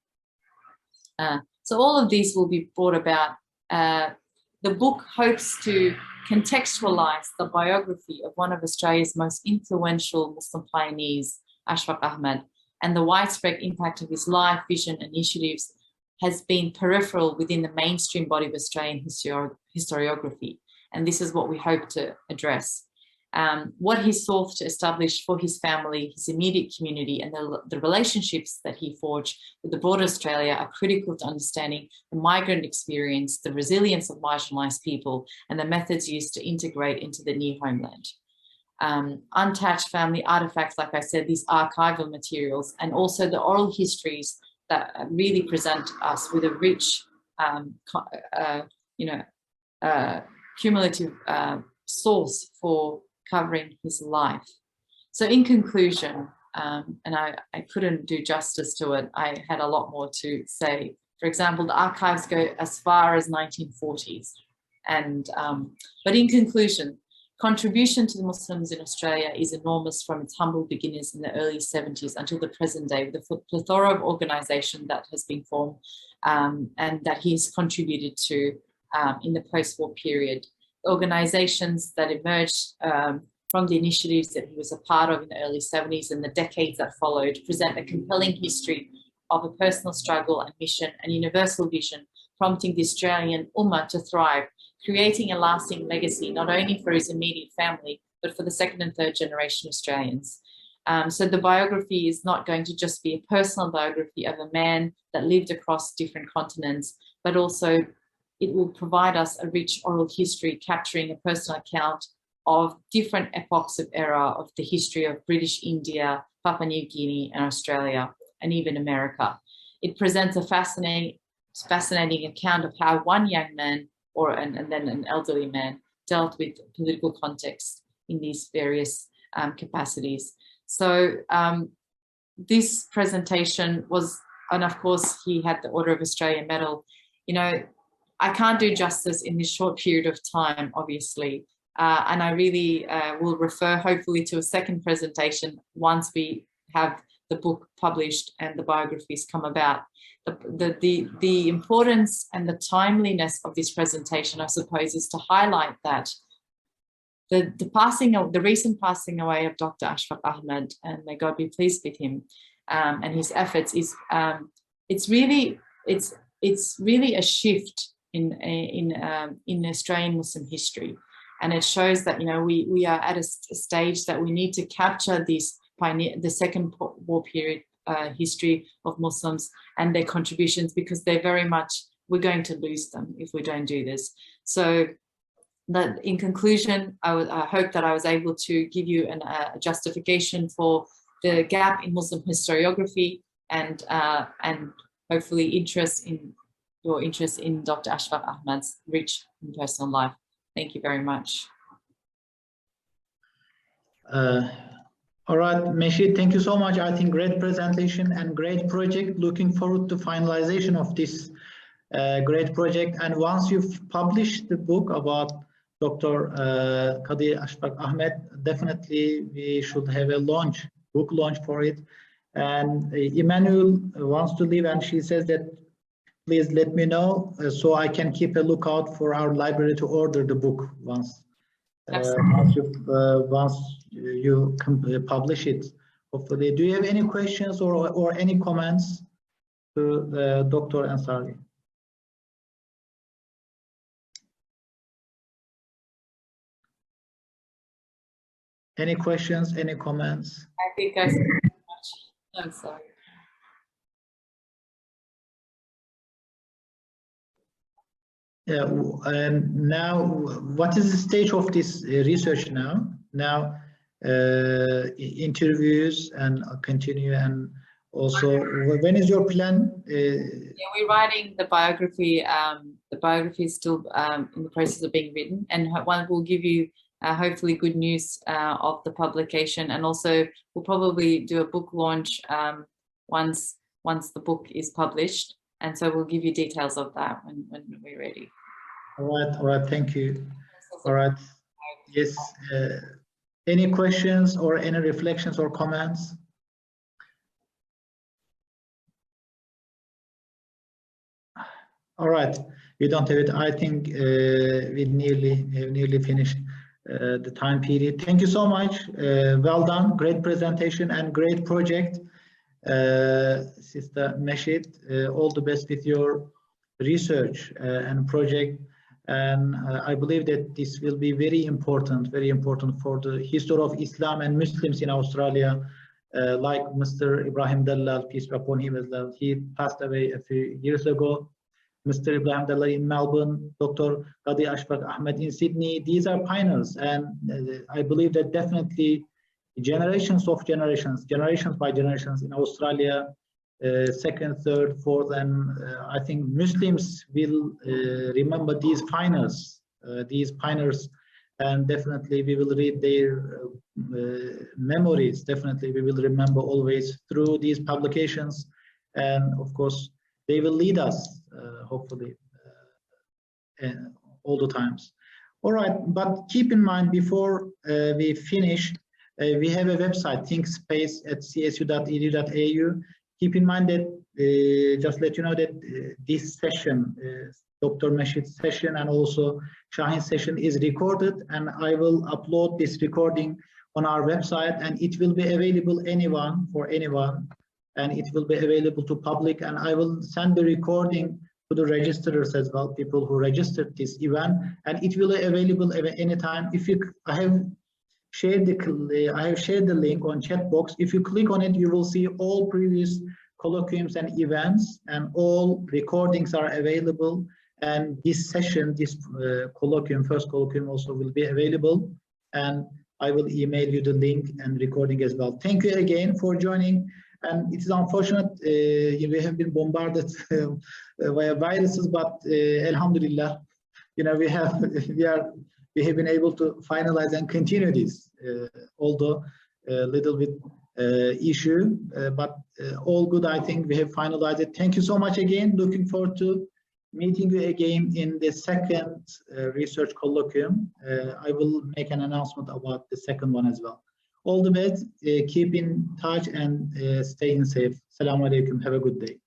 So all of these will be brought about. The book hopes to contextualize the biography of one of Australia's most influential Muslim pioneers, Ashfaq Ahmad, and the widespread impact of his life, vision, and initiatives has been peripheral within the mainstream body of Australian historiography. And this is what we hope to address. What he sought to establish for his family, his immediate community, and the relationships that he forged with the broader Australia are critical to understanding the migrant experience, the resilience of marginalised people, and the methods used to integrate into the new homeland. Untouched family artifacts, like I said, these archival materials, and also the oral histories that really present us with a rich, cumulative source for covering his life. So in conclusion, and I couldn't do justice to it, I had a lot more to say. For example, the archives go as far as 1940s. And, but in conclusion, contribution to the Muslims in Australia is enormous from its humble beginnings in the early 70s until the present day, with a plethora of organisation that has been formed and that he's contributed to in the post-war period. Organisations that emerged from the initiatives that he was a part of in the early 70s and the decades that followed present a compelling history of a personal struggle and mission and universal vision, prompting the Australian Ummah to thrive, creating a lasting legacy not only for his immediate family, but for the second and third generation Australians. So the biography is not going to just be a personal biography of a man that lived across different continents, but also it will provide us a rich oral history capturing a personal account of different epochs of era of the history of British India, Papua New Guinea, and Australia, and even America. It presents a fascinating account of how one young man and then an elderly man dealt with political context in these various capacities. So this presentation was, and of course he had the Order of Australia Medal. I can't do justice in this short period of time, obviously, and I really will refer hopefully to a second presentation once we have the book published and the biographies come about. The importance and the timeliness of this presentation, I suppose, is to highlight that the recent passing away of Dr. Ashfaq Ahmad, and may God be pleased with him, and his efforts is it's really a shift in Australian Muslim history, and it shows that we are at a stage that we need to capture the Second War period history of Muslims and their contributions, because we're going to lose them if we don't do this. So that in conclusion, I hope that I was able to give you a justification for the gap in Muslim historiography and hopefully your interest in Dr. Ashfaq Ahmad's rich and personal life. Thank you very much. All right, Mahsheed, thank you so much. I think great presentation and great project. Looking forward to finalization of this great project. And once you've published the book about Dr. Qazi Ashfaq Ahmad, definitely we should have a book launch for it. And Emmanuel wants to leave, and she says that please let me know so I can keep a lookout for our library to order the book once you publish it. Hopefully, do you have any questions or any comments to Dr. Ansari? Any questions, any comments? I think I said too much. I'm sorry. Yeah, and now, what is the stage of this research now? Now, interviews and continue, and also, when is your plan? Yeah, we're writing the biography. The biography is still in the process of being written, and one will give you hopefully good news of the publication, and also we'll probably do a book launch once the book is published, and so we'll give you details of that when we're ready. All right, thank you. All right, yes. Any questions or any reflections or comments? All right, we don't have it. I think we nearly finished the time period. Thank you so much. Well done. Great presentation and great project, Sister Mahsheed. All the best with your research and project. And I believe that this will be very important for the history of Islam and Muslims in Australia. Like Mr. Ibrahim Dallal, peace be upon him as well. He passed away a few years ago. Mr. Ibrahim Dallal in Melbourne, Dr. Qazi Ashfaq Ahmad in Sydney. These are pioneers, and I believe that definitely generations by generations in Australia, second, third, fourth, and I think Muslims will remember these pioneers, and definitely we will read their memories. Definitely we will remember always through these publications, and of course they will lead us hopefully all the times. All right, but keep in mind before we finish, we have a website, thinkspace@csu.edu.au. Keep in mind that, just let you know that this session, Dr. Mahsheed's session and also Shaheen's session is recorded, and I will upload this recording on our website, and it will be available for anyone, and it will be available to public, and I will send the recording to the registrars as well, people who registered this event, and it will be available anytime. I have shared the link on chat box. If you click on it, you will see all previous colloquiums and events, and all recordings are available. And this session, this colloquium, first colloquium, also will be available, and I will email you the link and recording as well. Thank you again for joining. And it is unfortunate we have been bombarded via viruses, but Alhamdulillah, we have been able to finalize and continue this, although a little bit issue, but all good. I think we have finalized it. Thank you so much again. Looking forward to meeting you again in the second research colloquium. I will make an announcement about the second one as well. All the best, keep in touch, and stay safe. Assalamu alaikum. Have a good day.